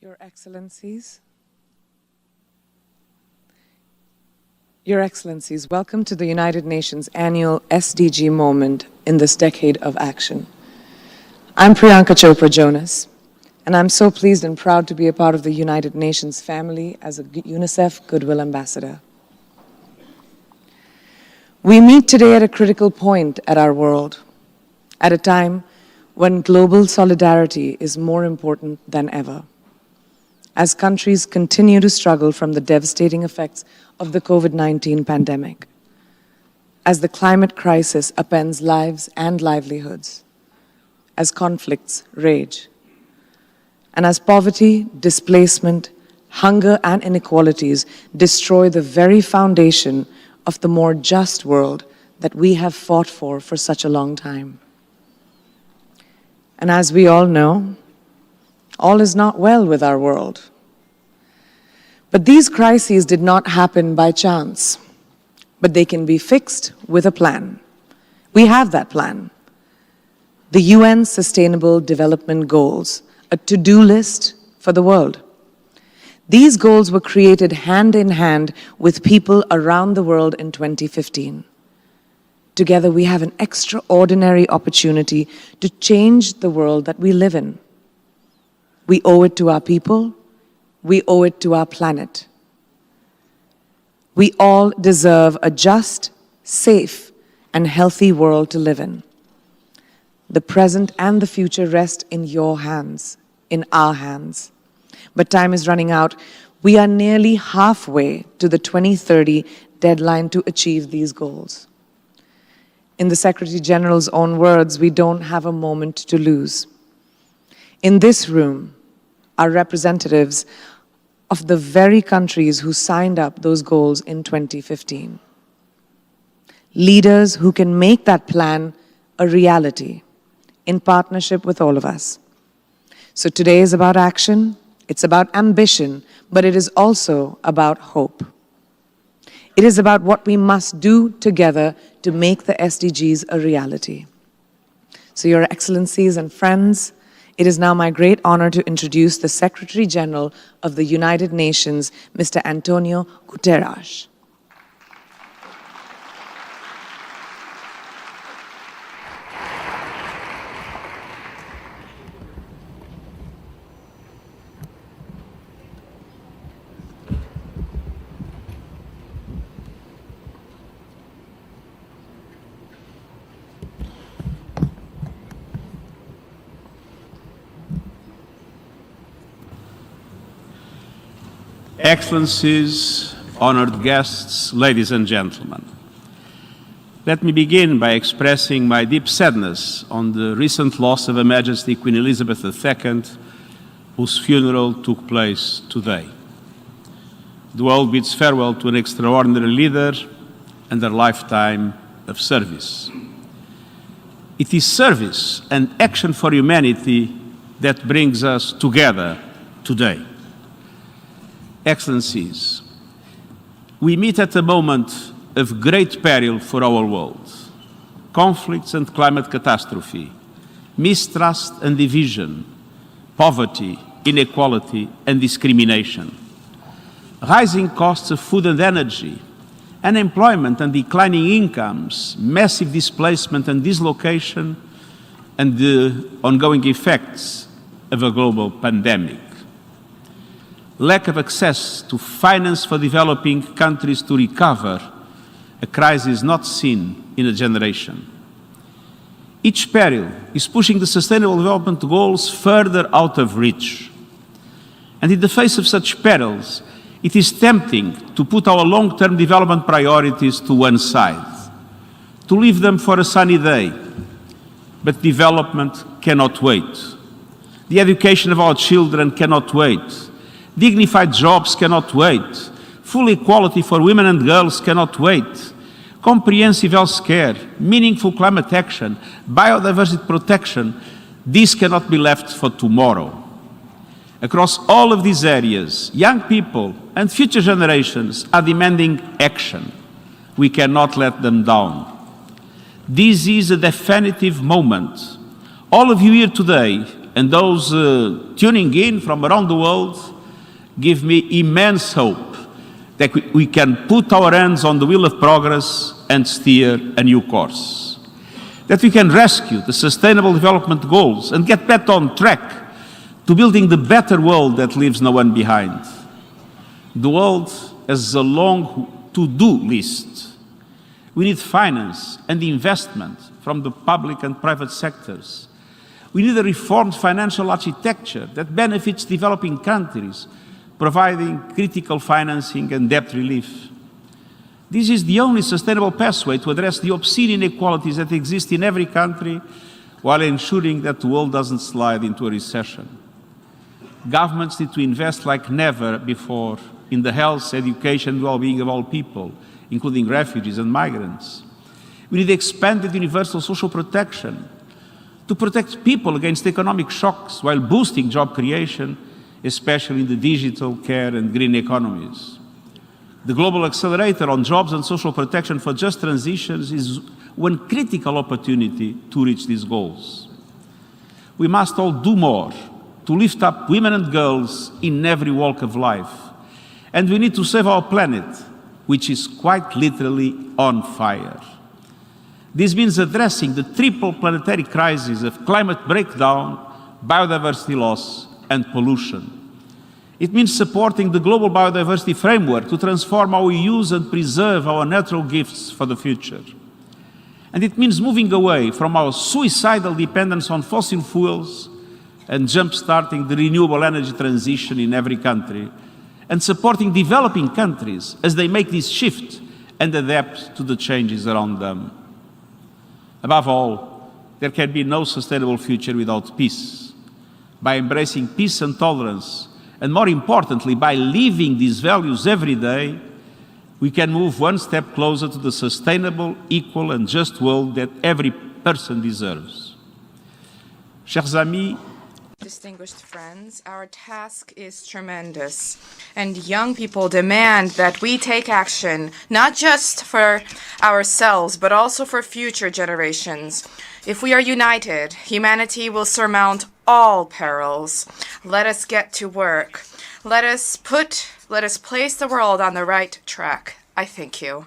Your Excellencies, Your Excellencies, welcome to the United Nations annual SDG Moment in this decade of action. I'm Priyanka Chopra Jonas, and I'm so pleased and proud to be a part of the United Nations family as a UNICEF Goodwill Ambassador. We meet today at a critical point at our world, at a time when global solidarity is more important than ever, as countries continue to struggle from the devastating effects of the COVID-19 pandemic, as the climate crisis upends lives and livelihoods, as conflicts rage, and as poverty, displacement, hunger, and inequalities destroy the very foundation of the more just world that we have fought for such a long time. And as we all know, all is not well with our world. But these crises did not happen by chance, but they can be fixed with a plan. We have that plan. The UN Sustainable Development Goals, a to-do list for the world. These goals were created hand in hand with people around the world in 2015. Together we have an extraordinary opportunity to change the world that we live in. We owe it to our people. We owe it to our planet. We all deserve a just, safe, and healthy world to live in. The present and the future rest in your hands, in our hands. But time is running out. We are nearly halfway to the 2030 deadline to achieve these goals. In the Secretary General's own words, we don't have a moment to lose. In this room are representatives of the very countries who signed up those goals in 2015. Leaders who can make that plan a reality in partnership with all of us. So today is about action, it's about ambition, but it is also about hope. It is about what we must do together to make the SDGs a reality. So Your Excellencies and friends, it is now my great honor to introduce the Secretary General of the United Nations, Mr. Antonio Guterres. Excellencies, honored guests, ladies and gentlemen. Let me begin by expressing my deep sadness on the recent loss of Her Majesty Queen Elizabeth II, whose funeral took place today. The world bids farewell to an extraordinary leader and a lifetime of service. It is service and action for humanity that brings us together today. Excellencies, we meet at a moment of great peril for our world. Conflicts and climate catastrophe, mistrust and division, poverty, inequality and discrimination, rising costs of food and energy, unemployment and declining incomes, massive displacement and dislocation, and the ongoing effects of a global pandemic. Lack of access to finance for developing countries to recover, a crisis not seen in a generation. Each peril is pushing the Sustainable Development Goals further out of reach. And in the face of such perils, it is tempting to put our long-term development priorities to one side, to leave them for a sunny day. But development cannot wait. The education of our children cannot wait. Dignified jobs cannot wait. Full equality for women and girls cannot wait. Comprehensive health care, meaningful climate action, biodiversity protection, these cannot be left for tomorrow. Across all of these areas, young people and future generations are demanding action. We cannot let them down. This is a definitive moment. All of you here today and those tuning in from around the world give me immense hope that we can put our hands on the wheel of progress and steer a new course. That we can rescue the Sustainable Development Goals and get back on track to building the better world that leaves no one behind. The world has a long to-do list. We need finance and investment from the public and private sectors. We need a reformed financial architecture that benefits developing countries, providing critical financing and debt relief. This is the only sustainable pathway to address the obscene inequalities that exist in every country while ensuring that the world doesn't slide into a recession. Governments need to invest like never before in the health, education, and well-being of all people, including refugees and migrants. We need expanded universal social protection to protect people against economic shocks while boosting job creation, especially in the digital, care, and green economies. The Global Accelerator on Jobs and Social Protection for Just Transitions is one critical opportunity to reach these goals. We must all do more to lift up women and girls in every walk of life. And we need to save our planet, which is quite literally on fire. This means addressing the triple planetary crises of climate breakdown, biodiversity loss, and pollution. It means supporting the global biodiversity framework to transform how we use and preserve our natural gifts for the future. And it means moving away from our suicidal dependence on fossil fuels and jump-starting the renewable energy transition in every country, and supporting developing countries as they make this shift and adapt to the changes around them. Above all, there can be no sustainable future without peace. By embracing peace and tolerance, and more importantly, by living these values every day, we can move one step closer to the sustainable, equal, and just world that every person deserves. Chers amis, distinguished friends, our task is tremendous, and young people demand that we take action, not just for ourselves, but also for future generations. If we are united, humanity will surmount all perils. Let us get to work. Let us place the world on the right track. I thank you.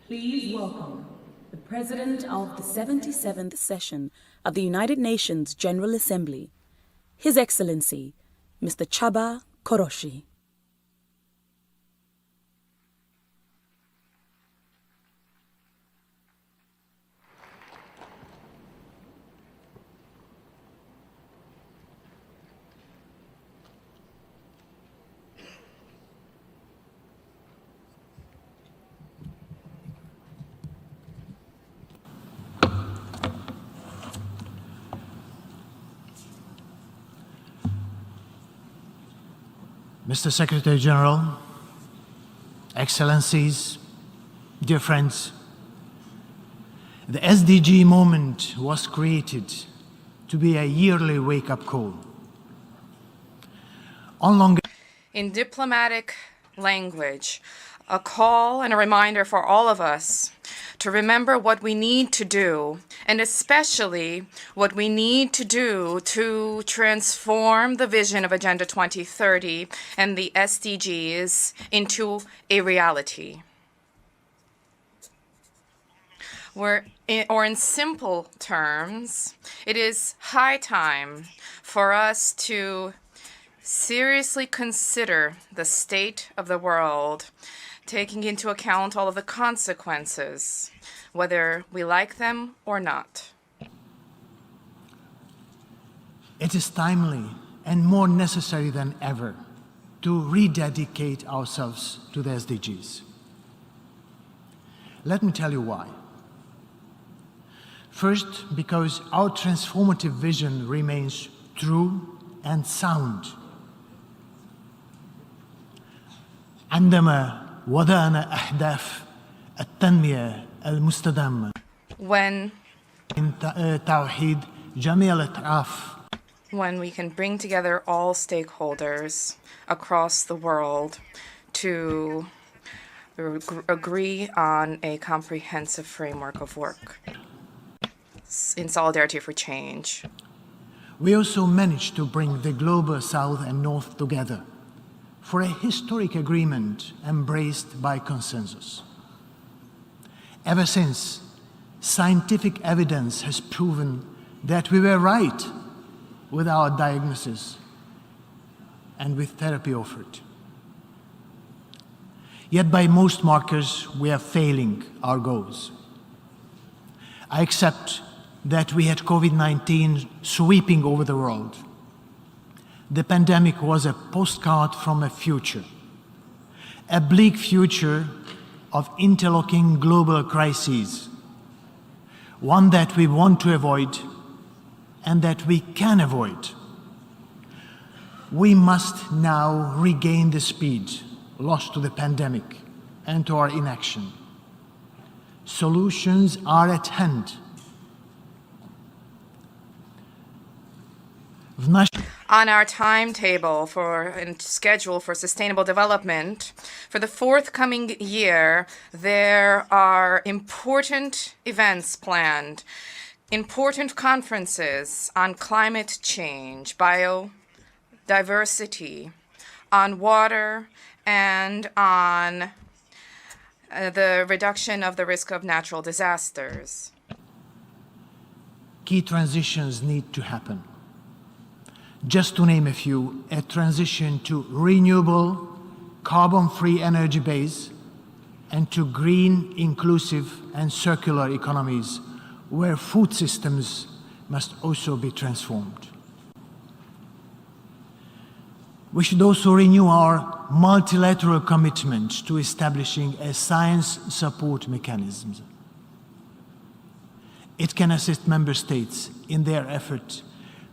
Please welcome the President of the 77th Session of the United Nations General Assembly, His Excellency, Mr. Chaba Koroshi. Mr. Secretary General, Excellencies, dear friends, the SDG Moment was created to be a yearly wake-up call. In diplomatic language, a call and a reminder for all of us to remember what we need to do, and especially what we need to do to transform the vision of Agenda 2030 and the SDGs into a reality. Or in simple terms, it is high time for us to seriously consider the state of the world, taking into account all of the consequences, whether we like them or not. It is timely and more necessary than ever to rededicate ourselves to the SDGs. Let me tell you why. First, because our transformative vision remains true and sound. عندما وضعنا أهداف التنمية المستدامة When توحيد جميع الأطراف when we can bring together all stakeholders across the world to agree on a comprehensive framework of work in solidarity for change. We also managed to bring the global South and North together for a historic agreement embraced by consensus. Ever since, scientific evidence has proven that we were right with our diagnosis and with therapy offered. Yet by most markers, we are failing our goals. I accept that we had COVID-19 sweeping over the world. The pandemic was a postcard from a future, a bleak future of interlocking global crises, one that we want to avoid and that we can avoid. We must now regain the speed lost to the pandemic and to our inaction. Solutions are at hand. On our timetable and schedule for sustainable development for the forthcoming year, there are important events planned, important conferences on climate change, biodiversity, on water, and on the reduction of the risk of natural disasters. Key transitions need to happen. Just to name a few, a transition to renewable, carbon-free energy base and to green, inclusive and circular economies where food systems must also be transformed. We should also renew our multilateral commitment to establishing a science support mechanism. It can assist member states in their effort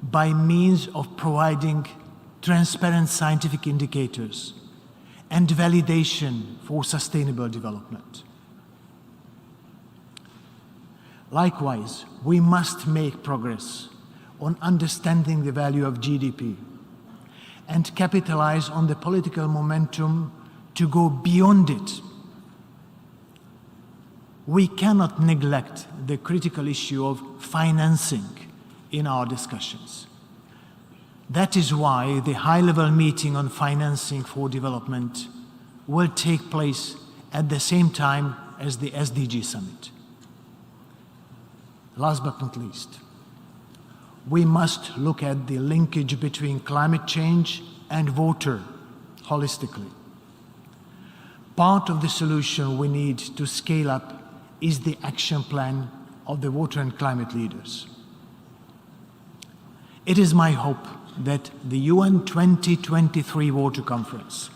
by means of providing transparent scientific indicators and validation for sustainable development. Likewise, we must make progress on understanding the value of GDP and capitalize on the political momentum to go beyond it. We cannot neglect the critical issue of financing in our discussions. That is why the high-level meeting on financing for development will take place at the same time as the SDG Summit. Last but not least, we must look at the linkage between climate change and water holistically. Part of the solution we need to scale up is the action plan of the water and climate leaders. It is my hope that the UN 2023 Water Conference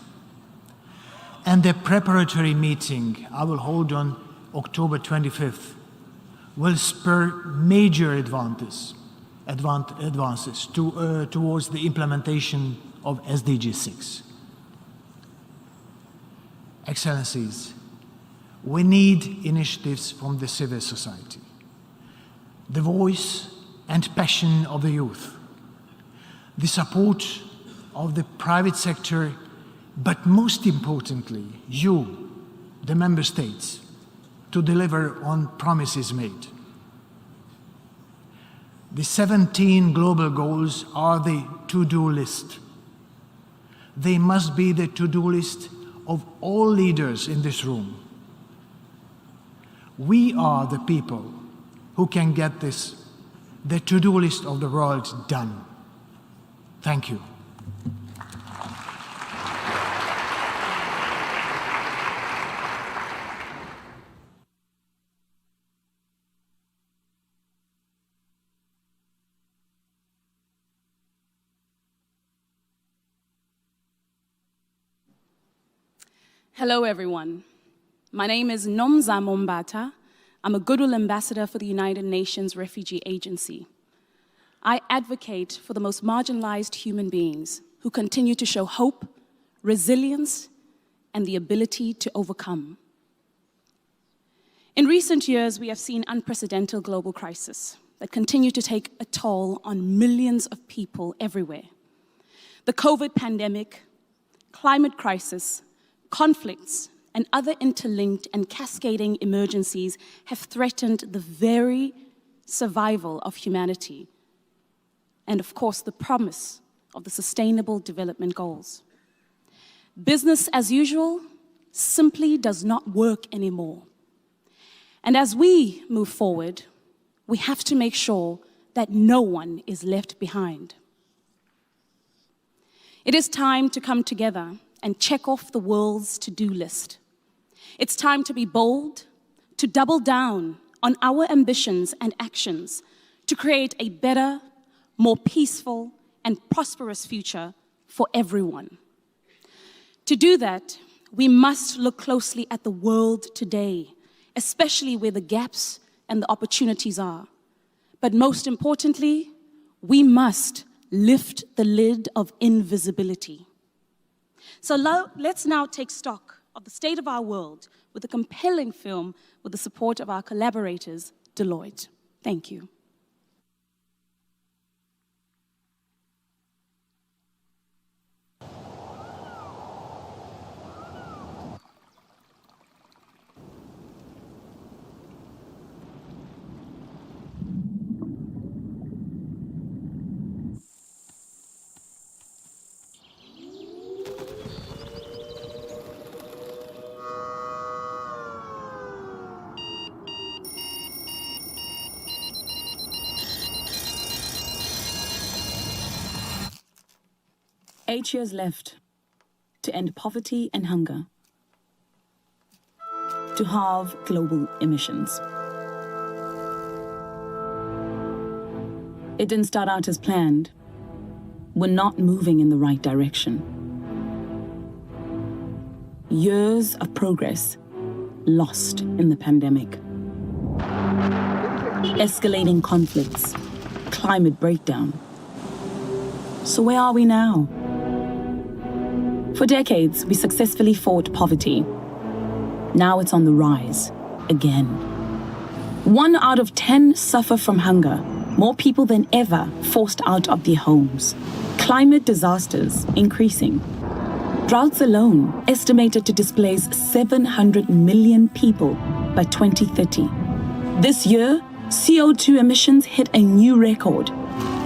and the preparatory meeting I will hold on October 25th will spur major advances towards the implementation of SDG 6. Excellencies, we need initiatives from the civil society, the voice and passion of the youth, the support of the private sector, but most importantly, you, the member states, to deliver on promises made. The 17 global goals are the to-do list. They must be the to-do list of all leaders in this room. We are the people who can get this, the to-do list of the world, done. Thank you. Hello, everyone. My name is Nomza Mombata. I'm a Goodwill Ambassador for the United Nations Refugee Agency. I advocate for the most marginalized human beings who continue to show hope, resilience, and the ability to overcome. In recent years, we have seen unprecedented global crisis, that continue to take a toll on millions of people everywhere. The COVID pandemic, climate crisis, conflicts, and other interlinked and cascading emergencies have threatened the very survival of humanity, and of course, the promise of the Sustainable Development Goals. Business as usual simply does not work anymore. And as we move forward, we have to make sure that no one is left behind. It is time to come together and check off the world's to-do list. It's time to be bold, to double down on our ambitions and actions to create a better, more peaceful, and prosperous future for everyone. To do that, we must look closely at the world today, especially where the gaps and the opportunities are. But most importantly, we must lift the lid of invisibility. So let's now take stock of the state of our world with a compelling film with the support of our collaborators, Deloitte. Thank you. Eight years left to end poverty and hunger, to halve global emissions. It didn't start out as planned. We're not moving in the right direction. Years of progress lost in the pandemic. Escalating conflicts, climate breakdown. So where are we now? For decades, we successfully fought poverty. Now it's on the rise, again. 1 out of 10 suffer from hunger, more people than ever forced out of their homes. Climate disasters increasing. Droughts alone estimated to displace 700 million people by 2030. This year, CO2 emissions hit a new record.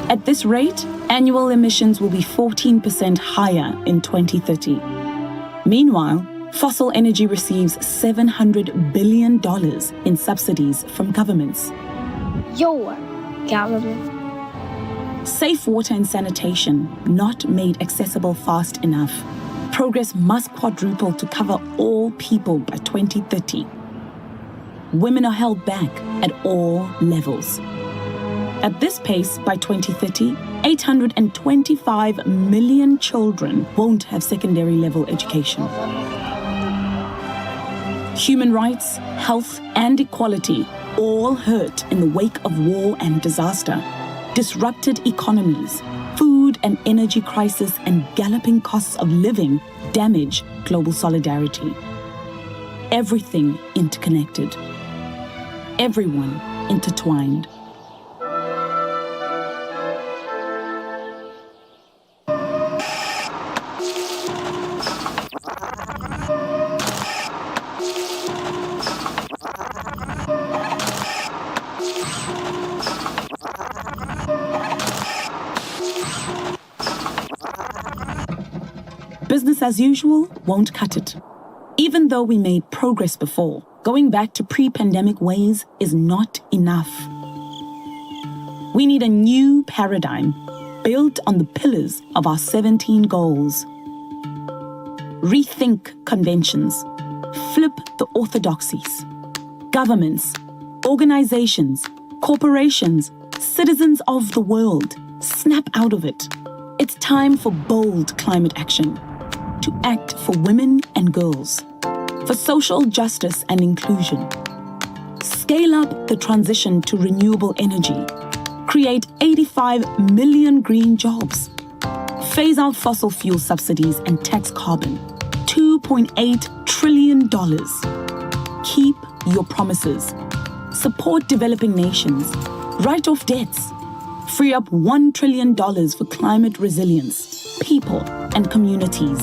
At this rate, annual emissions will be 14% higher in 2030. Meanwhile, fossil energy receives $700 billion in subsidies from governments. Your government. Safe water and sanitation not made accessible fast enough. Progress must quadruple to cover all people by 2030. Women are held back at all levels. At this pace, by 2030, 825 million children won't have secondary level education. Human rights, health, and equality all hurt in the wake of war and disaster. Disrupted economies, food and energy crisis, and galloping costs of living damage global solidarity. Everything interconnected. Everyone intertwined. Business as usual won't cut it. Even though we made progress before, going back to pre-pandemic ways is not enough. We need a new paradigm built on the pillars of our 17 goals. Rethink conventions, flip the orthodoxies. Governments, organizations, corporations, citizens of the world, snap out of it. It's time for bold climate action. To act for women and girls, for social justice and inclusion. Scale up the transition to renewable energy. Create 85 million green jobs. Phase out fossil fuel subsidies and tax carbon. $2.8 trillion. Keep your promises. Support developing nations. Write off debts. Free up $1 trillion for climate resilience, people and communities.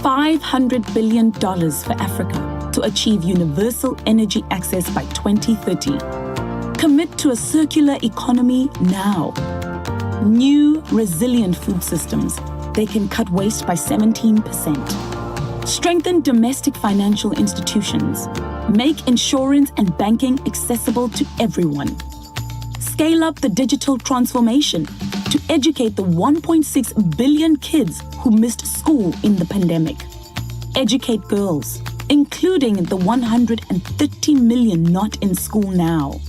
$500 billion for Africa to achieve universal energy access by 2030. Commit to a circular economy now. New resilient food systems. They can cut waste by 17%. Strengthen domestic financial institutions. Make insurance and banking accessible to everyone. Scale up the digital transformation to educate the 1.6 billion kids who missed school in the pandemic. Educate girls, including the 130 million not in school now.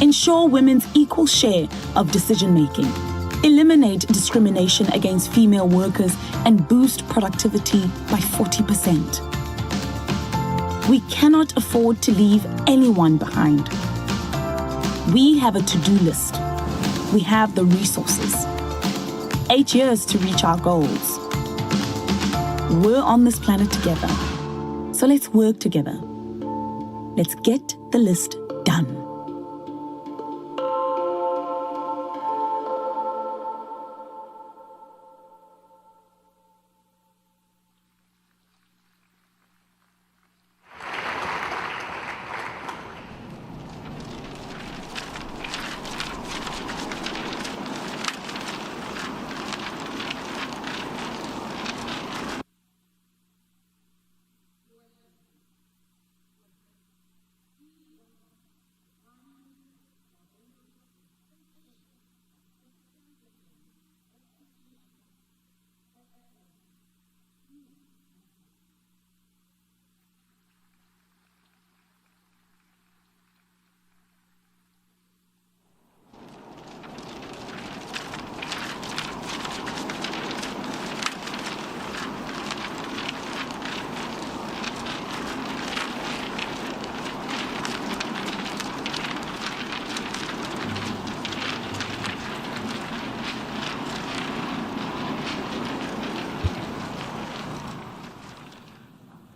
Ensure women's equal share of decision-making. Eliminate discrimination against female workers and boost productivity by 40%. We cannot afford to leave anyone behind. We have a to-do list. We have the resources. 8 years to reach our goals. We're on this planet together. So let's work together. Let's get the list done.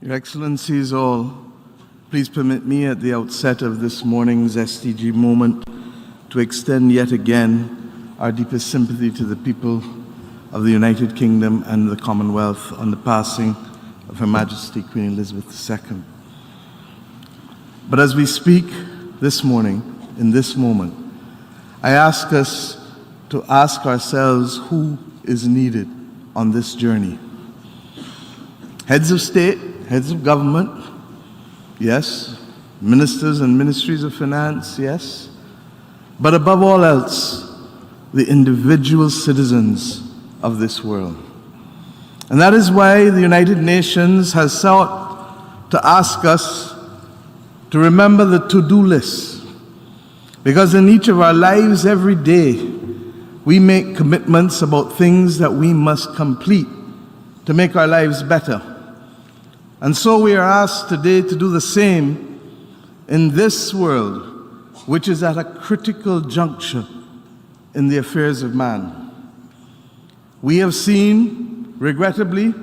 Your Excellencies all, please permit me at the outset of this morning's SDG Moment to extend yet again our deepest sympathy to the people of the United Kingdom and the Commonwealth on the passing of Her Majesty Queen Elizabeth II. But as we speak this morning, in this moment, I ask us to ask ourselves who is needed on this journey. Heads of state, heads of government, yes. Ministers and ministries of finance, yes. But above all else, the individual citizens of this world. And that is why the United Nations has sought to ask us to remember the to-do list. Because in each of our lives every day, we make commitments about things that we must complete to make our lives better. And so we are asked today to do the same in this world, which is at a critical juncture in the affairs of man. We have seen, regrettably,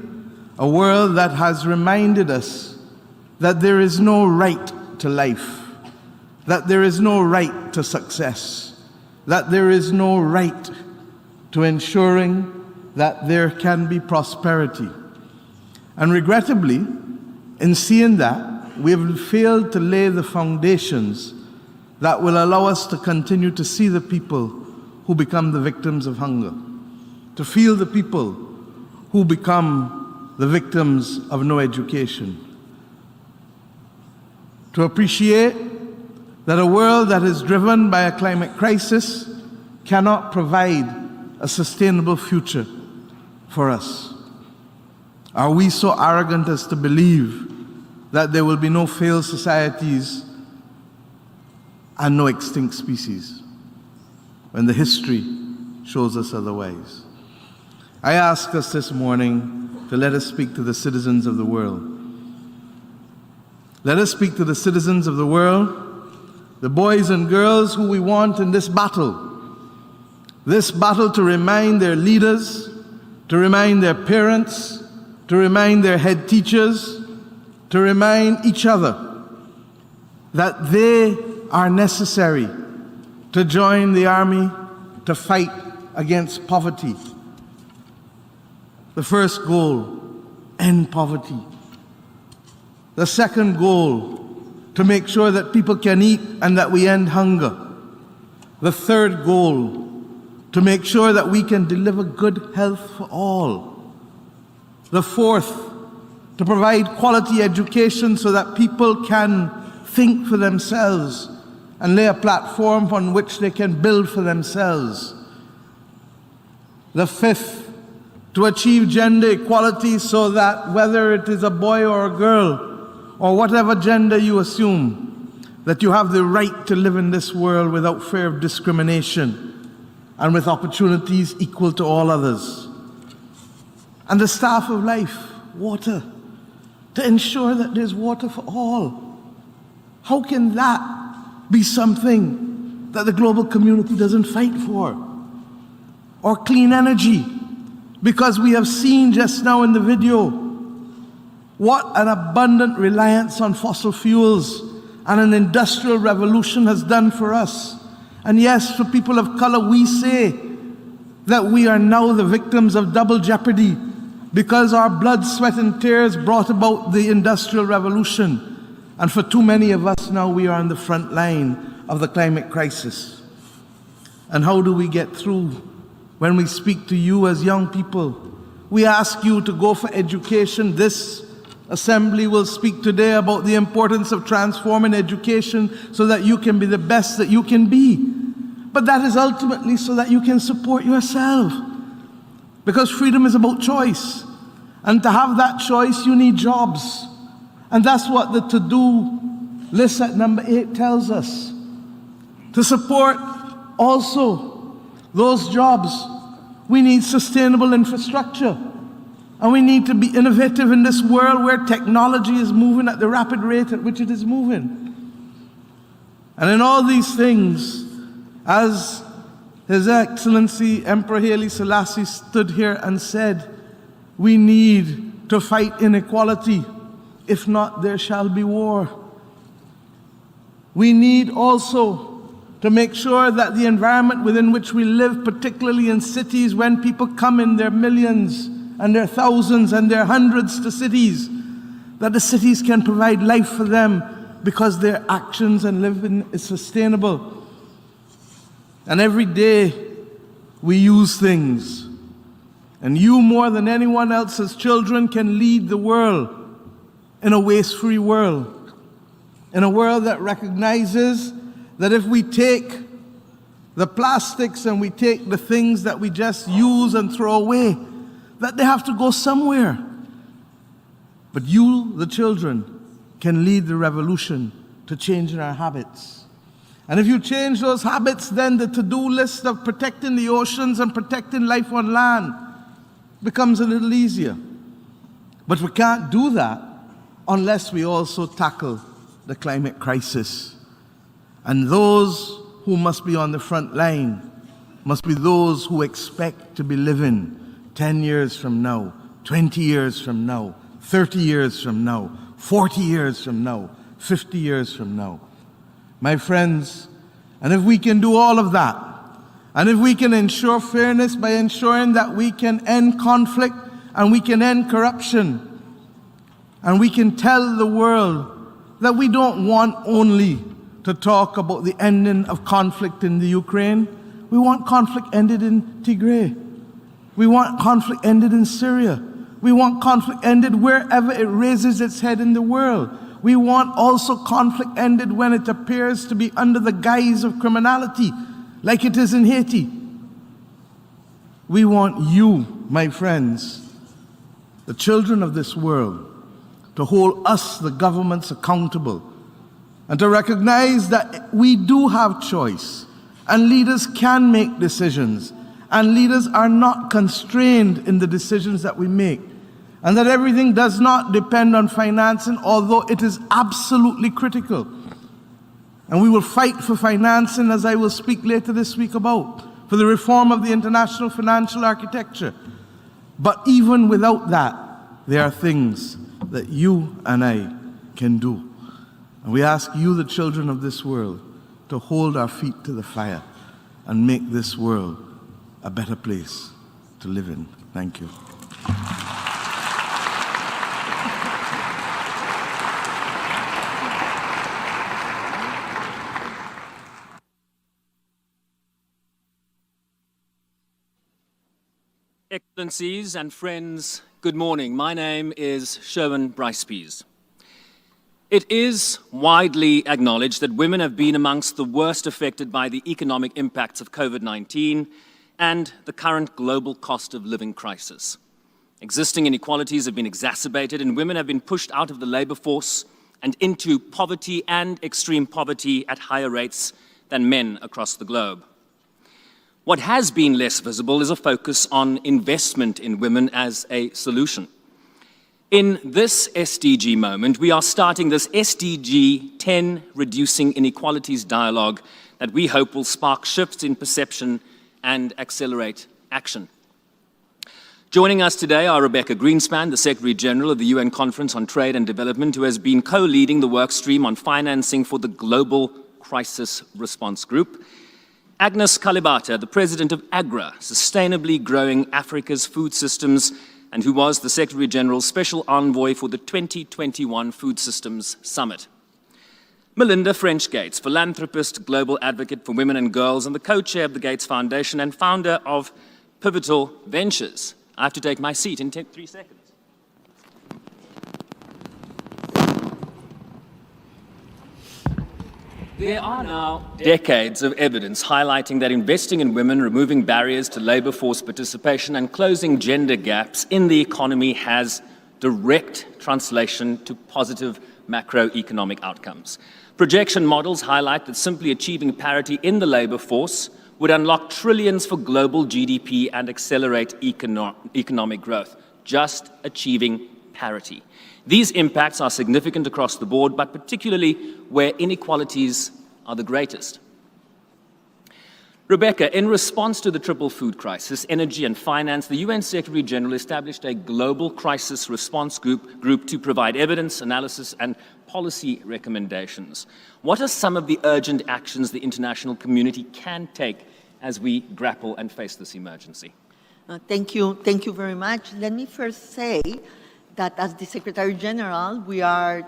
a world that has reminded us that there is no right to life, that there is no right to success, that there is no right to ensuring that there can be prosperity. And regrettably, in seeing that, we have failed to lay the foundations that will allow us to continue to see the people who become the victims of hunger, to feel the people who become the victims of no education, to appreciate that a world that is driven by a climate crisis cannot provide a sustainable future for us. Are we so arrogant as to believe that there will be no failed societies and no extinct species, when the history shows us otherwise? I ask us this morning to let us speak to the citizens of the world. Let us speak to the citizens of the world, the boys and girls who we want in this battle to remind their leaders, to remind their parents, to remind their head teachers, to remind each other that they are necessary to join the army to fight against poverty. The first goal, end poverty. The second goal, to make sure that people can eat and that we end hunger. The third goal, to make sure that we can deliver good health for all. The fourth, to provide quality education so that people can think for themselves and lay a platform on which they can build for themselves. The fifth, to achieve gender equality so that whether it is a boy or a girl, or whatever gender you assume, that you have the right to live in this world without fear of discrimination and with opportunities equal to all others. And the staff of life, water, to ensure that there's water for all. How can that be something that the global community doesn't fight for? Or clean energy, because we have seen just now in the video what an abundant reliance on fossil fuels and an industrial revolution has done for us. And yes, for people of color, we say that we are now the victims of double jeopardy because our blood, sweat, and tears brought about the industrial revolution. And for too many of us now, we are on the front line of the climate crisis. And how do we get through when we speak to you as young people? We ask you to go for education. This assembly will speak today about the importance of transforming education so that you can be the best that you can be. But that is ultimately so that you can support yourself. Because freedom is about choice. And to have that choice, you need jobs. And that's what the to-do list at number 8 tells us. To support also those jobs, we need sustainable infrastructure. And we need to be innovative in this world where technology is moving at the rapid rate at which it is moving. And in all these things, as His Excellency Emperor Haile Selassie stood here and said, we need to fight inequality. If not, there shall be war. We need also to make sure that the environment within which we live, particularly in cities, when people come in their millions and their thousands and their hundreds to cities, that the cities can provide life for them because their actions and living is sustainable. And every day we use things. And you, more than anyone else as children, can lead the world in a waste-free world. In a world that recognizes that if we take the plastics and we take the things that we just use and throw away, that they have to go somewhere. But you, the children, can lead the revolution to change in our habits. And if you change those habits, then the to-do list of protecting the oceans and protecting life on land becomes a little easier. But we can't do that unless we also tackle the climate crisis. And those who must be on the front line must be those who expect to be living 10 years from now, 20 years from now, 30 years from now, 40 years from now, 50 years from now. My friends, and if we can do all of that, and if we can ensure fairness by ensuring that we can end conflict and we can end corruption, and we can tell the world that we don't want only to talk about the ending of conflict in the Ukraine. We want conflict ended in Tigray. We want conflict ended in Syria. We want conflict ended wherever it raises its head in the world. We want also conflict ended when it appears to be under the guise of criminality, like it is in Haiti. We want you, my friends, the children of this world, to hold us, the governments, accountable, and to recognize that we do have choice, and leaders can make decisions, and leaders are not constrained in the decisions that we make, and that everything does not depend on financing, although it is absolutely critical. And we will fight for financing, as I will speak later this week about, for the reform of the international financial architecture. But even without that, there are things that you and I can do. And we ask you, the children of this world, to hold our feet to the fire. and make this world a better place to live in. Thank you. Excellencies and friends, good morning. My name is Sherwin Bryce-Pease. It is widely acknowledged that women have been amongst the worst affected by the economic impacts of COVID-19 and the current global cost of living crisis. Existing inequalities have been exacerbated and women have been pushed out of the labor force and into poverty and extreme poverty at higher rates than men across the globe. What has been less visible is a focus on investment in women as a solution. In this SDG moment, we are starting this SDG 10 Reducing Inequalities dialogue that we hope will spark shifts in perception and accelerate action. Joining us today are Rebecca Greenspan, the Secretary General of the UN Conference on Trade and Development, who has been co-leading the work stream on financing for the Global Crisis Response Group. Agnes Kalibata, the President of AGRA, Sustainably Growing Africa's Food Systems, and who was the Secretary General's Special Envoy for the 2021 Food Systems Summit. Melinda French Gates, philanthropist, global advocate for women and girls, and the co-chair of the Gates Foundation and founder of Pivotal Ventures. I have to take my seat in 3 seconds. There are now decades of evidence highlighting that investing in women, removing barriers to labor force participation, and closing gender gaps in the economy has direct translation to positive macroeconomic outcomes. Projection models highlight that simply achieving parity in the labor force would unlock trillions for global GDP and accelerate economic growth, just achieving parity. These impacts are significant across the board, but particularly where inequalities are the greatest. Rebecca, in response to the triple food crisis, energy and finance, the UN Secretary General established a global crisis response group to provide evidence, analysis, and policy recommendations. What are some of the urgent actions the international community can take as we grapple and face this emergency? Thank you very much. Let me first say that as the Secretary General, we are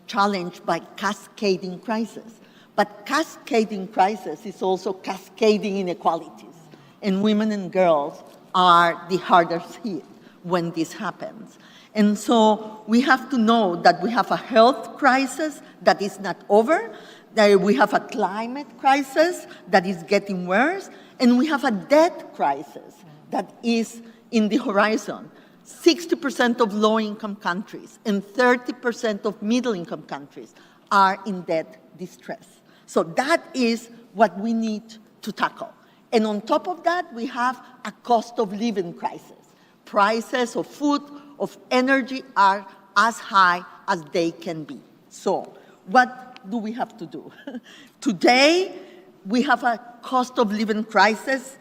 challenged by cascading crises. But cascading crisis is also cascading inequalities. And women and girls are the hardest hit when this happens. And so we have to know that we have a health crisis that is not over, that we have a climate crisis that is getting worse, and we have a debt crisis that is in the horizon. 60% of low-income countries and 30% of middle-income countries are in debt distress. So that is what we need to tackle. And on top of that, we have a cost of living crisis. Prices of food, of energy are as high as they can be. So what do we have to do? Today, we have a cost of living crisis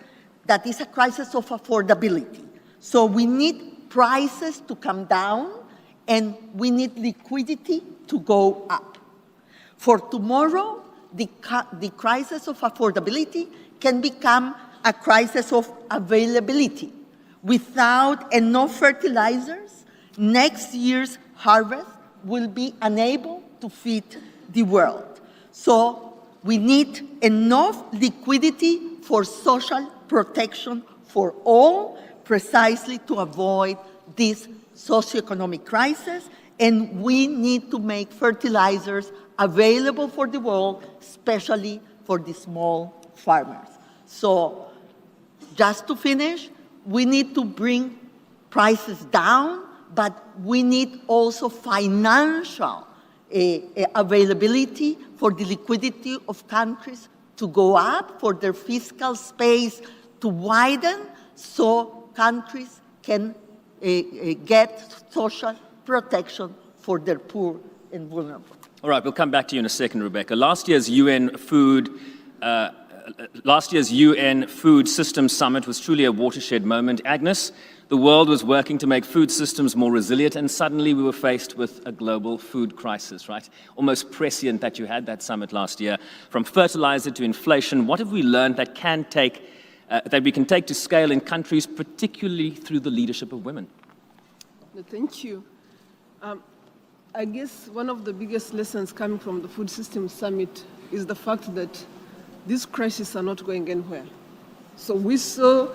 that is a crisis of affordability. So we need prices to come down, and we need liquidity to go up. For tomorrow, the crisis of affordability can become a crisis of availability. Without enough fertilizers, next year's harvest will be unable to feed the world. So we need enough liquidity for social protection for all, precisely to avoid this socioeconomic crisis, and we need to make fertilizers available for the world, especially for the small farmers. So, just to finish, we need to bring prices down, but we need also financial availability for the liquidity of countries to go up, for their fiscal space to widen, so countries can get social protection for their poor and vulnerable. All right, we'll come back to you in a second, Rebecca. Last year's UN Food Systems Summit was truly a watershed moment. Agnes, The world was working to make food systems more resilient, and suddenly we were faced with a global food crisis, right? Almost prescient that you had that summit last year. From fertilizer to inflation, what have we learned that we can take to scale in countries, particularly through the leadership of women? Thank you. I guess one of the biggest lessons coming from the Food Systems Summit is the fact that these crises are not going anywhere. So we saw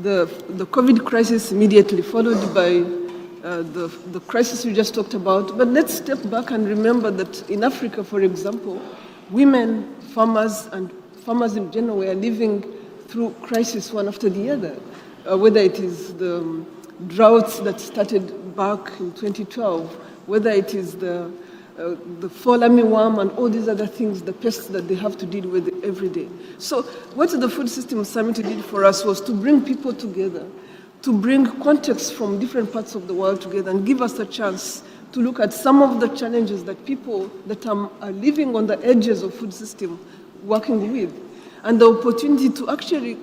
the COVID crisis immediately, followed by the crisis we just talked about. But let's step back and remember that in Africa, for example, women, farmers, and farmers in general were living through crisis one after the other, whether it is the droughts that started back in 2012, whether it is the fall armyworm and all these other things, the pests that they have to deal with every day. So what the Food Systems Summit did for us was to bring people together, to bring context from different parts of the world together and give us a chance to look at some of the challenges that people that are living on the edges of food system working with, and the opportunity to actually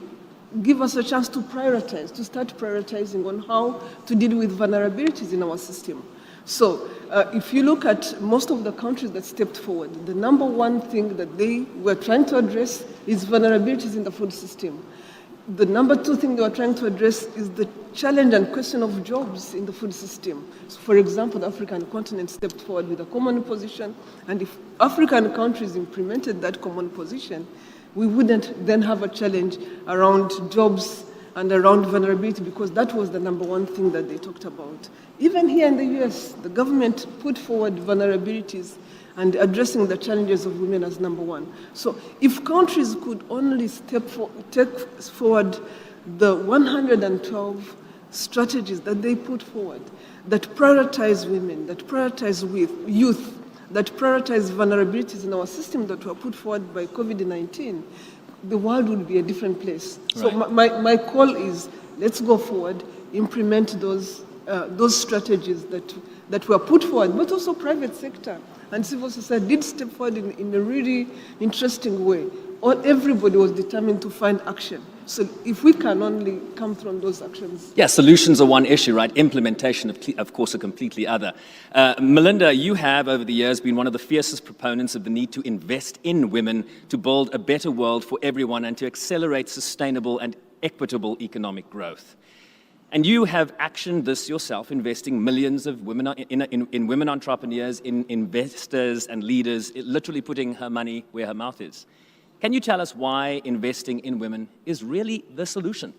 give us a chance to prioritize, to start prioritizing on how to deal with vulnerabilities in our system. So if you look at most of the countries that stepped forward, the number one thing that they were trying to address is vulnerabilities in the food system. The number two thing they were trying to address is the challenge and question of jobs in the food system. So for example, the African continent stepped forward with a common position, and if African countries implemented that common position, we wouldn't then have a challenge around jobs and around vulnerability, because that was the number one thing that they talked about. Even here in the US, the government put forward vulnerabilities and addressing the challenges of women as number one. So if countries could only take forward the 112 strategies that they put forward, that prioritize women, that prioritize youth, that prioritize vulnerabilities in our system that were put forward by COVID-19, the world would be a different place. Right. So my call is, let's go forward, implement those strategies that were put forward, but also private sector and civil society did step forward in a really interesting way. Everybody was determined to find action. So if we can only come from those actions. Yeah, solutions are one issue, right? Implementation, of course, a completely other. Melinda, you have, over the years, been one of the fiercest proponents of the need to invest in women to build a better world for everyone and to accelerate sustainable and equitable economic growth. And you have actioned this yourself, investing millions of women in women entrepreneurs, in investors and leaders, literally putting her money where her mouth is. Can you tell us why investing in women is really the solution?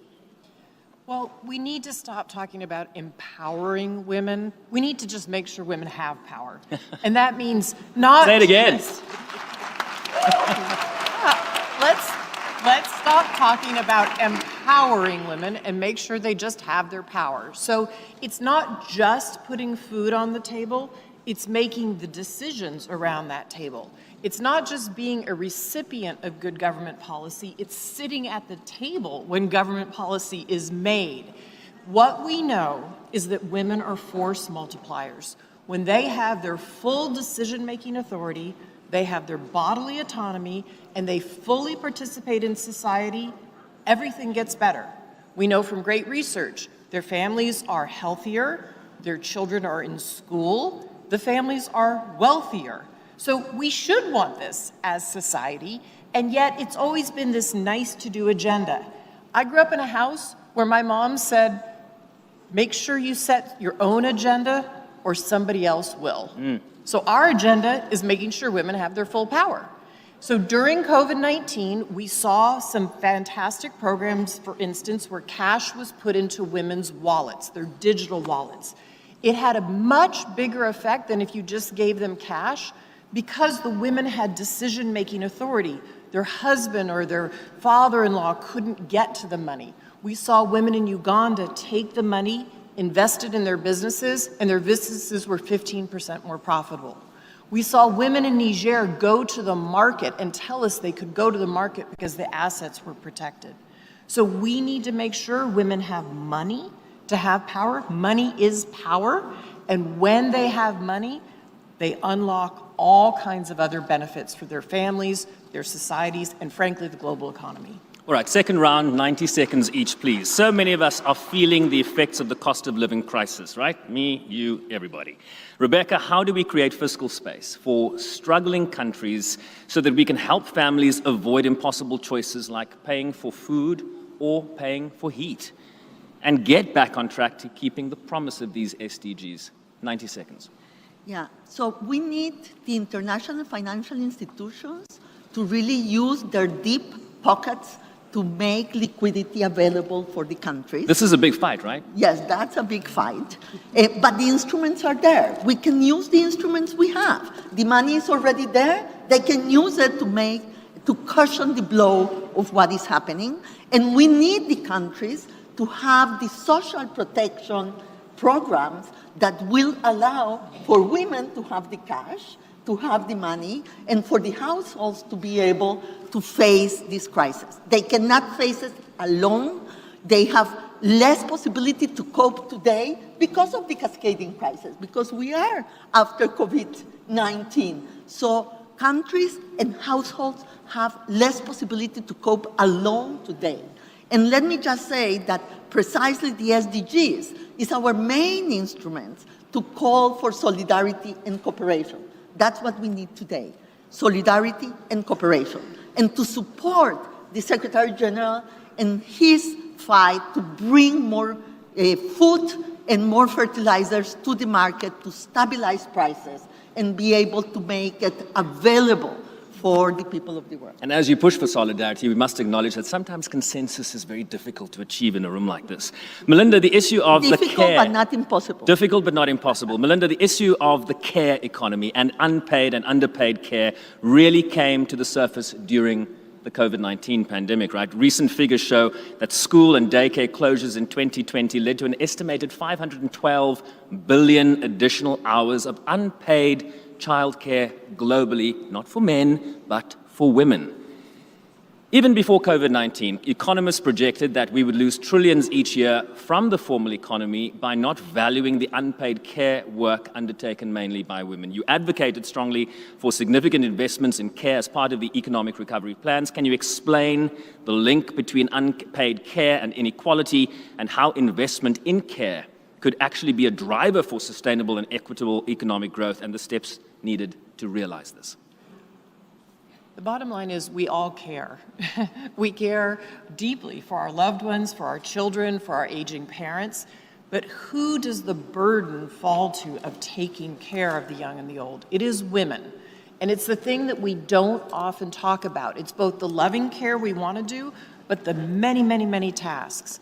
Well, we need to stop talking about empowering women. We need to just make sure women have power. And that means not... Say it again. Let's stop talking about empowering women and make sure they just have their power. So it's not just putting food on the table, it's making the decisions around that table. It's not just being a recipient of good government policy, it's sitting at the table when government policy is made. What we know is that women are force multipliers. When they have their full decision-making authority, they have their bodily autonomy, and they fully participate in society, everything gets better. We know from great research, their families are healthier, their children are in school, the families are wealthier. So we should want this as society, and yet it's always been this nice-to-do agenda. I grew up in a house where my mom said, make sure you set your own agenda or somebody else will. So our agenda is making sure women have their full power. So during COVID-19, we saw some fantastic programs, for instance, where cash was put into women's wallets, their digital wallets. It had a much bigger effect than if you just gave them cash, because the women had decision-making authority. Their husband or their father-in-law couldn't get to the money. We saw women in Uganda take the money, invest it in their businesses, and their businesses were 15% more profitable. We saw women in Niger go to the market and tell us they could go to the market because the assets were protected. So we need to make sure women have money to have power. Money is power, and when they have money, they unlock all kinds of other benefits for their families, their societies, and frankly, the global economy. All right, second round, 90 seconds each, please. So many of us are feeling the effects of the cost of living crisis, right? Me, you, everybody. Rebecca, how do we create fiscal space for struggling countries so that we can help families avoid impossible choices like paying for food or paying for heat and get back on track to keeping the promise of these SDGs? 90 seconds. Yeah, so we need the international financial institutions to really use their deep pockets to make liquidity available for the countries. This is a big fight, right? Yes, that's a big fight. But the instruments are there. We can use the instruments we have. The money is already there. They can use it to cushion the blow of what is happening. And we need the countries to have the social protection programs that will allow for women to have the cash, to have the money, and for the households to be able to face this crisis. They cannot face it alone. They have less possibility to cope today because of the cascading crisis, because we are after COVID-19. So countries and households have less possibility to cope alone today. And let me just say that precisely the SDGs is our main instrument to call for solidarity and cooperation. That's what we need today, solidarity and cooperation, and to support the Secretary General in his fight to bring more food and more fertilizers to the market to stabilize prices and be able to make it available for the people of the world. And as you push for solidarity, we must acknowledge that sometimes consensus is very difficult to achieve in a room like this. Melinda, the issue of the care... Difficult but not impossible. Difficult but not impossible. Melinda, the issue of the care economy and unpaid and underpaid care really came to the surface during the COVID-19 pandemic, right? Recent figures show that school and daycare closures in 2020 led to an estimated 512 billion additional hours of unpaid childcare globally, not for men, but for women. Even before COVID-19, economists projected that we would lose trillions each year from the formal economy by not valuing the unpaid care work undertaken mainly by women. You advocated strongly for significant investments in care as part of the economic recovery plans. Can you explain the link between unpaid care and inequality and how investment in care could actually be a driver for sustainable and equitable economic growth and the steps needed to realize this? The bottom line is we all care. We care deeply for our loved ones, for our children, for our aging parents, but who does the burden fall to of taking care of the young and the old? It is women. And it's the thing that we don't often talk about. It's both the loving care we want to do, but the many, many, many tasks.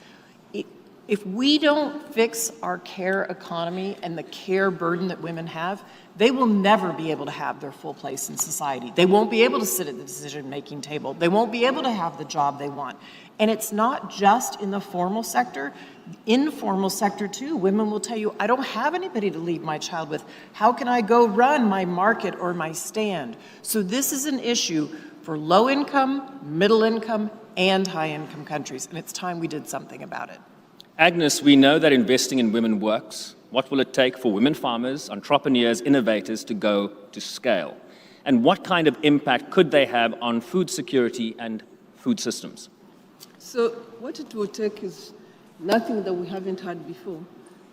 If we don't fix our care economy and the care burden that women have, they will never be able to have their full place in society. They won't be able to sit at the decision-making table. They won't be able to have the job they want. And it's not just in the formal sector. Informal sector, too. Women will tell you, I don't have anybody to leave my child with. How can I go run my market or my stand? So this is an issue for low-income, middle-income, and high-income countries, and it's time we did something about it. Agnes, we know that investing in women works. What will it take for women farmers, entrepreneurs, innovators to go to scale? And what kind of impact could they have on food security and food systems? So what it will take is nothing that we haven't had before.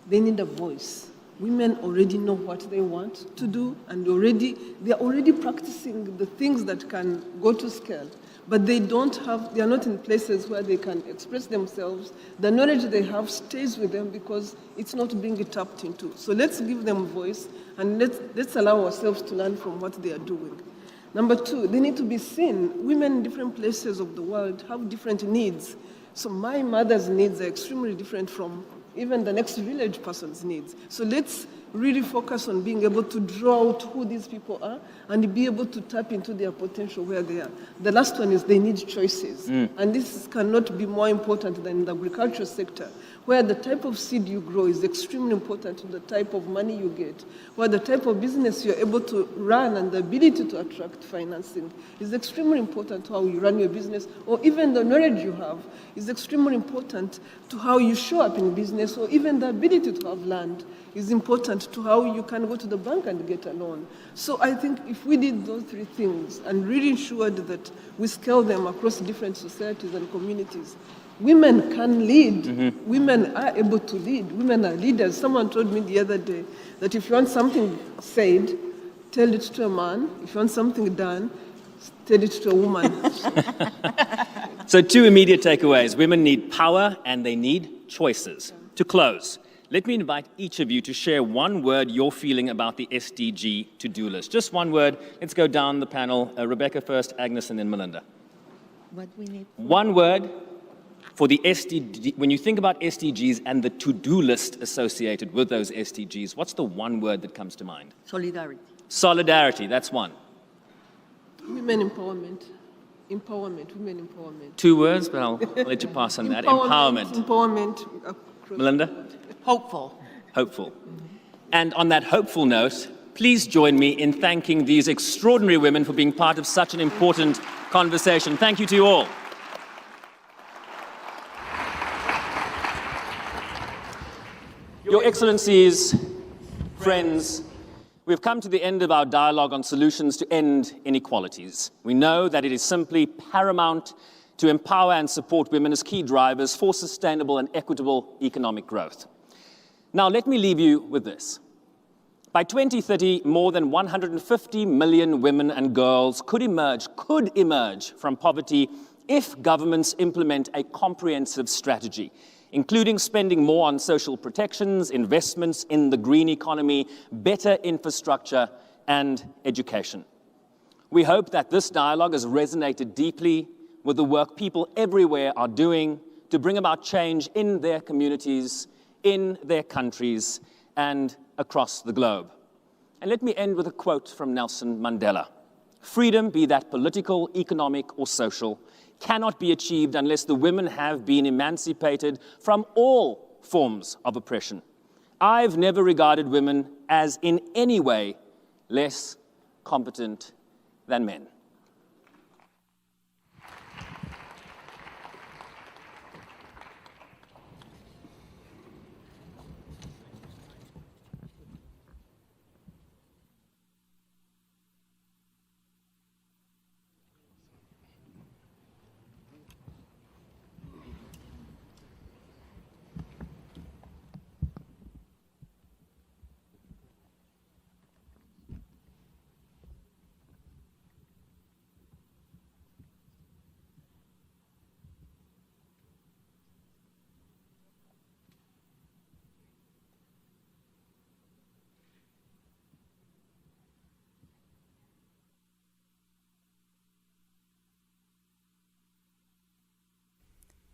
They need a voice. Women already know what they want to do, and they're already practicing the things that can go to scale. But they are not in places where they can express themselves. The knowledge they have stays with them because it's not being tapped into. So let's give them a voice, and let's allow ourselves to learn from what they are doing. Number two, they need to be seen. Women in different places of the world have different needs. So my mother's needs are extremely different from even the next village person's needs. So let's really focus on being able to draw out who these people are and be able to tap into their potential where they are. The last one is they need choices. And this cannot be more important than in the agricultural sector, where the type of seed you grow is extremely important to the type of money you get, where the type of business you're able to run and the ability to attract financing is extremely important to how you run your business, or even the knowledge you have is extremely important to how you show up in business, or even the ability to have land is important to how you can go to the bank and get a loan. So I think if we did those three things and really ensured that we scale them across different societies and communities, women can lead. Women are able to lead. Women are leaders. Someone told me the other day that if you want something said, tell it to a man. If you want something done, tell it to a woman. So 2 immediate takeaways. Women need power and they need choices. To close, let me invite each of you to share one word you're feeling about the SDG to-do list. Just one word. Let's go down the panel. Rebecca first, Agnes, and then Melinda. What we need. One word for the SDG, when you think about SDGs and the to-do list associated with those SDGs, what's the one word that comes to mind? Solidarity. Solidarity, that's one. Women empowerment. Empowerment, women empowerment. 2 words, but I'll let you pass on that. Empowerment. Empowerment. Melinda? Hopeful. Hopeful. And on that hopeful note, please join me in thanking these extraordinary women for being part of such an important conversation. Thank you to you all. Your Excellencies, friends, we've come to the end of our dialogue on solutions to end inequalities. We know that it is simply paramount to empower and support women as key drivers for sustainable and equitable economic growth. Now, let me leave you with this. By 2030, more than 150 million women and girls could emerge from poverty if governments implement a comprehensive strategy, including spending more on social protections, investments in the green economy, better infrastructure, and education. We hope that this dialogue has resonated deeply with the work people everywhere are doing to bring about change in their communities, in their countries, and across the globe. And let me end with a quote from Nelson Mandela. Freedom, be that political, economic, or social, cannot be achieved unless the women have been emancipated from all forms of oppression. I've never regarded women as in any way less competent than men.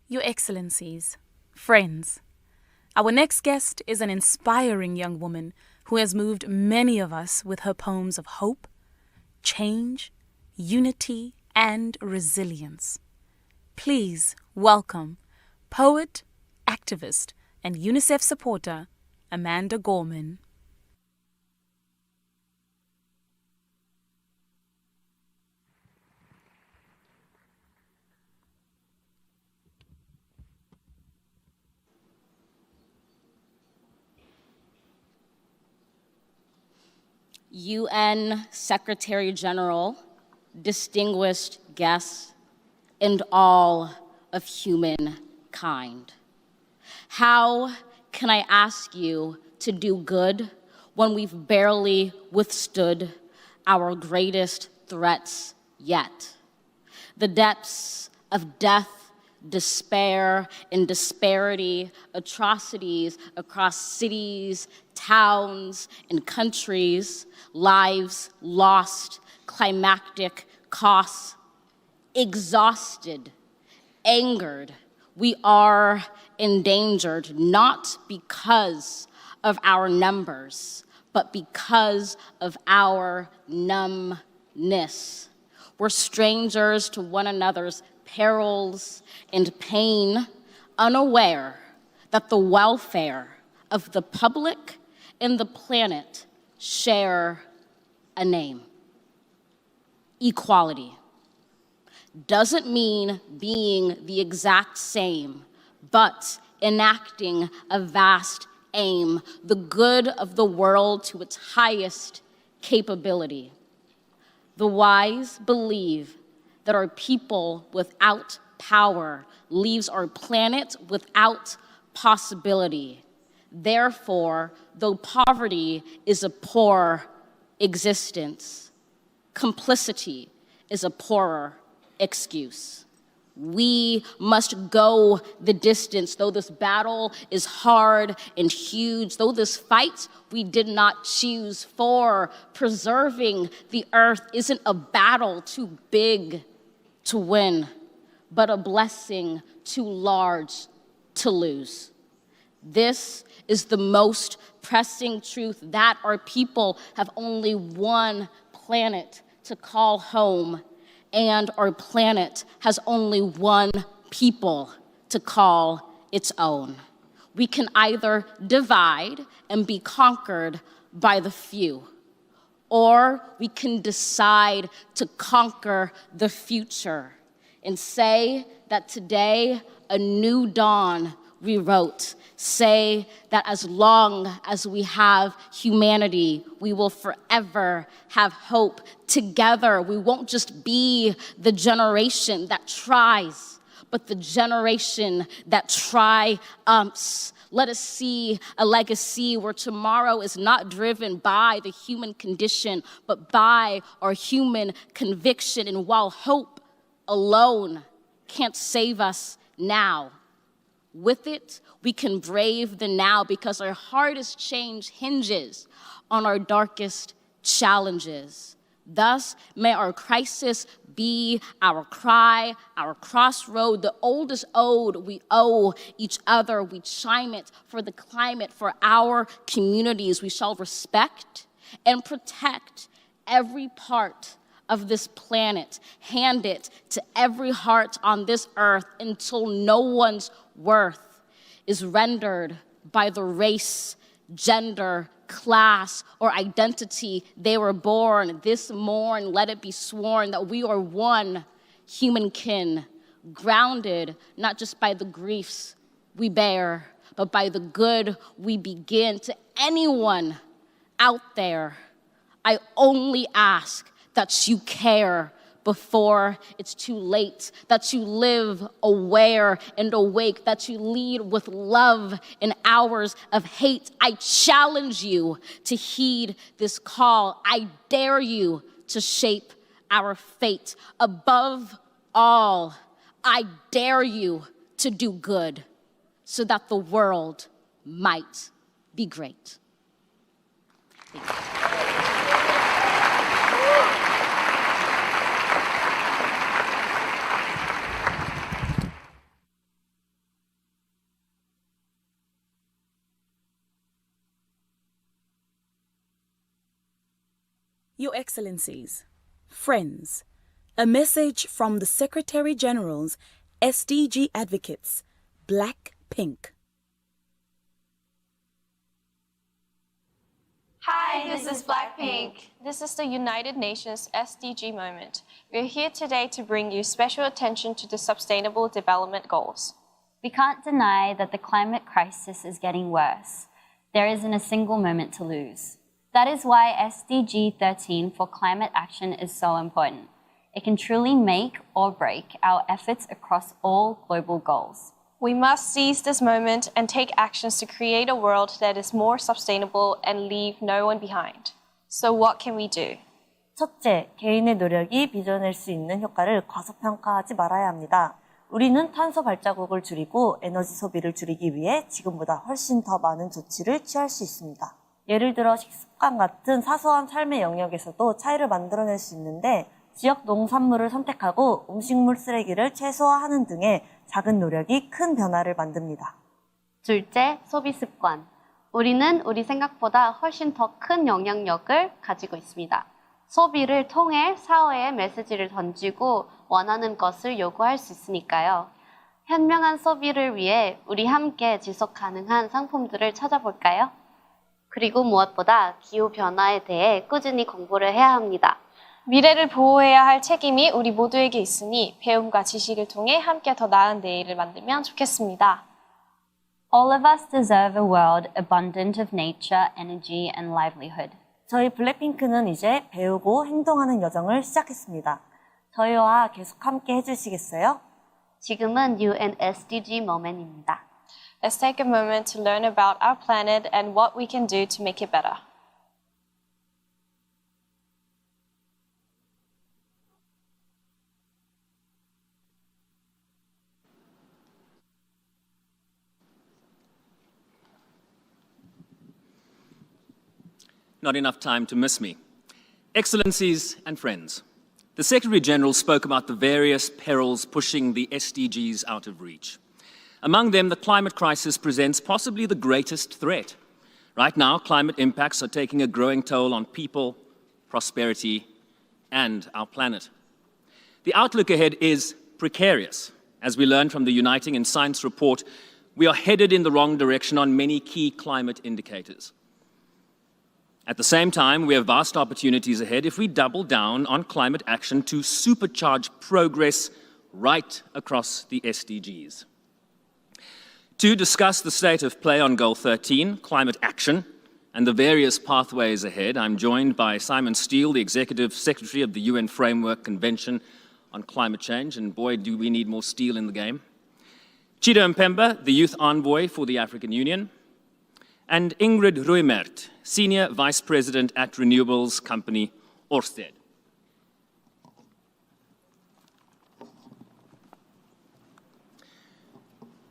Your Excellencies, friends, our next guest is an inspiring young woman who has moved many of us with her poems of hope, change, unity, and resilience. Please welcome poet, activist, and UNICEF supporter, Amanda Gorman. UN Secretary General, distinguished guests, and all of humankind. How can I ask you to do good when we've barely withstood our greatest threats yet? The depths of death, despair, and disparity, atrocities across cities, towns, and countries, lives lost, climactic costs, exhausted, angered. We are endangered not because of our numbers, but because of our numbness. We're strangers to one another's perils and pain, unaware that the welfare of the public and the planet share a name. Equality doesn't mean being the exact same, but enacting a vast aim, the good of the world to its highest capability. The wise believe that our people without power leaves our planet without possibility. Therefore, though poverty is a poor existence, complicity is a poorer excuse. We must go the distance, though this battle is hard and huge, though this fight we did not choose, for preserving the earth isn't a battle too big to win, but a blessing too large to lose. This is the most pressing truth, that our people have only one planet to call home, and our planet has only one people to call its own. We can either divide and be conquered by the few, or we can decide to conquer the future and say that today a new dawn rewrote. Say that as long as we have humanity, we will forever have hope. Together, we won't just be the generation that tries, but the generation that triumphs. Let us see a legacy where tomorrow is not driven by the human condition, but by our human conviction. And while hope alone can't save us now, with it, we can brave the now, because our hardest change hinges on our darkest challenges. Thus, may our crisis be our cry, our crossroad, the oldest ode we owe each other. We chime it for the climate, for our communities. We shall respect and protect every part of this planet, hand it to every heart on this earth until no one's worth is rendered by the race, gender, class, or identity they were born. This morn, let it be sworn that we are one human kin, grounded not just by the griefs we bear, but by the good we begin. To anyone out there, I only ask that you care before it's too late, that you live aware and awake, that you lead with love in hours of hate. I challenge you to heed this call. I dare you to shape our fate. Above all, I dare you to do good so that the world might be great. Thank you. Your Excellencies, friends, a message from the Secretary General's SDG advocates, Blackpink. Hi, this is Blackpink. This is the United Nations SDG Moment. We're here today to bring you special attention to the Sustainable Development Goals. We can't deny that the climate crisis is getting worse. There isn't a single moment to lose. That is why SDG 13 for climate action is so important. It can truly make or break our efforts across all global goals. We must seize this moment and take actions to create a world that is more sustainable and leave no one behind. So what can we do? 첫째, 개인의 노력이 빚어낼 수 있는 효과를 과소평가하지 말아야 합니다. 우리는 탄소 발자국을 줄이고 에너지 소비를 줄이기 위해 지금보다 훨씬 더 많은 조치를 취할 수 있습니다. 예를 들어 식습관 같은 사소한 삶의 영역에서도 차이를 만들어낼 수 있는데 지역 농산물을 선택하고 음식물 쓰레기를 최소화하는 등의 작은 노력이 큰 변화를 만듭니다. 둘째, 소비 습관. 우리는 우리 생각보다 훨씬 더 큰 영향력을 가지고 있습니다. 소비를 통해 사회에 메시지를 던지고 원하는 것을 요구할 수 있으니까요. 현명한 소비를 위해 우리 함께 지속 가능한 상품들을 찾아볼까요? 그리고 무엇보다 기후변화에 대해 꾸준히 공부를 해야 합니다. 미래를 보호해야 할 책임이 우리 모두에게 있으니 배움과 지식을 통해 함께 더 나은 내일을 만들면 좋겠습니다. All of us deserve a world abundant of nature, energy, and livelihood. 저희 블랙핑크는 이제 배우고 행동하는 여정을 시작했습니다. 저희와 계속 함께 해주시겠어요? 지금은 UN SDG Moment입니다. Let's take a moment to learn about our planet and what we can do to make it better. Not enough time to miss me. Excellencies and friends, the Secretary-General spoke about the various perils pushing the SDGs out of reach. Among them, the climate crisis presents possibly the greatest threat. Right now, climate impacts are taking a growing toll on people, prosperity, and our planet. The outlook ahead is precarious. As we learned from the Uniting in Science report, we are headed in the wrong direction on many key climate indicators. At the same time, we have vast opportunities ahead if we double down on climate action to supercharge progress right across the SDGs. To discuss the state of play on Goal 13, climate action, and the various pathways ahead, I'm joined by Simon Steele, the Executive Secretary of the UN Framework Convention on Climate Change, and boy, do we need more steel in the game. Chido Mpemba, the Youth Envoy for the African Union, and Ingrid Ruimert, Senior Vice President at renewables company Ørsted.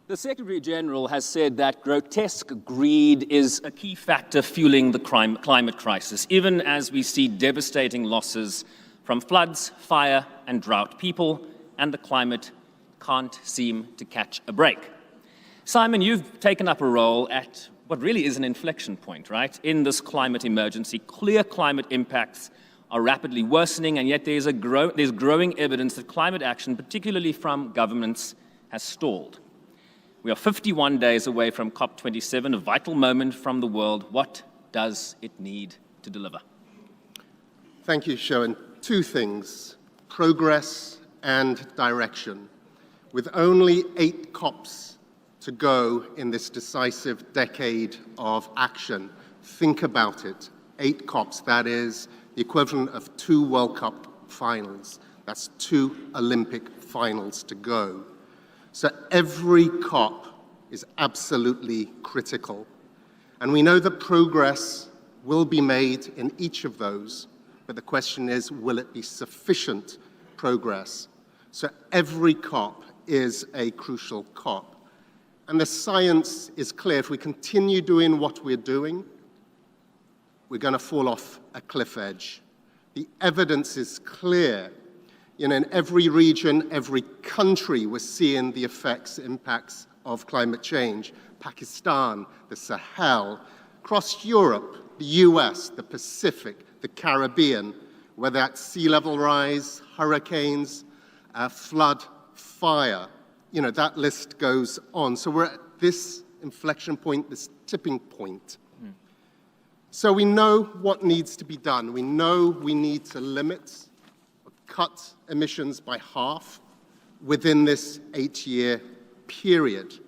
The Secretary-General has said that grotesque greed is a key factor fueling the climate crisis, even as we see devastating losses from floods, fire, and drought. People and the climate can't seem to catch a break. Simon, you've taken up a role at what really is an inflection point, right? In this climate emergency, clear climate impacts are rapidly worsening, and yet there's growing evidence that climate action, particularly from governments, has stalled. We are 51 days away from COP27, a vital moment from the world. What does it need to deliver? Thank you, Sharon. Two things, progress and direction. With only 8 COPs to go in this decisive decade of action, think about it. 8 COPs, that is the equivalent of 2 World Cup finals. That's 2 Olympic finals to go. So every COP is absolutely critical. And we know that progress will be made in each of those, but the question is, will it be sufficient progress? So every COP is a crucial COP. And the science is clear. If we continue doing what we're doing, we're going to fall off a cliff edge. The evidence is clear. In every region, every country, we're seeing the impacts of climate change. Pakistan, the Sahel, across Europe, the US, the Pacific, the Caribbean, whether that's sea level rise, hurricanes, flood, fire. That list goes on. So we're at this inflection point, this tipping point. So we know what needs to be done. We know we need to limit, cut emissions by half within this 8-year period.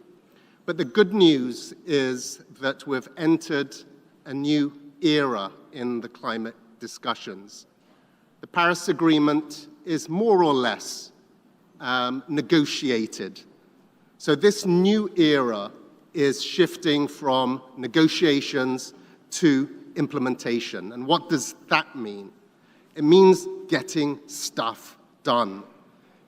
But the good news is that we've entered a new era in the climate discussions. The Paris Agreement is more or less negotiated. So this new era is shifting from negotiations to implementation. And what does that mean? It means getting stuff done.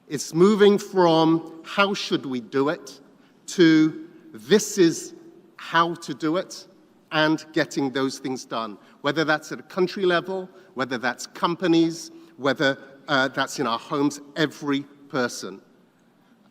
It's moving from how should we do it to this is how to do it and getting those things done, whether that's at a country level, whether that's companies, whether that's in our homes, every person.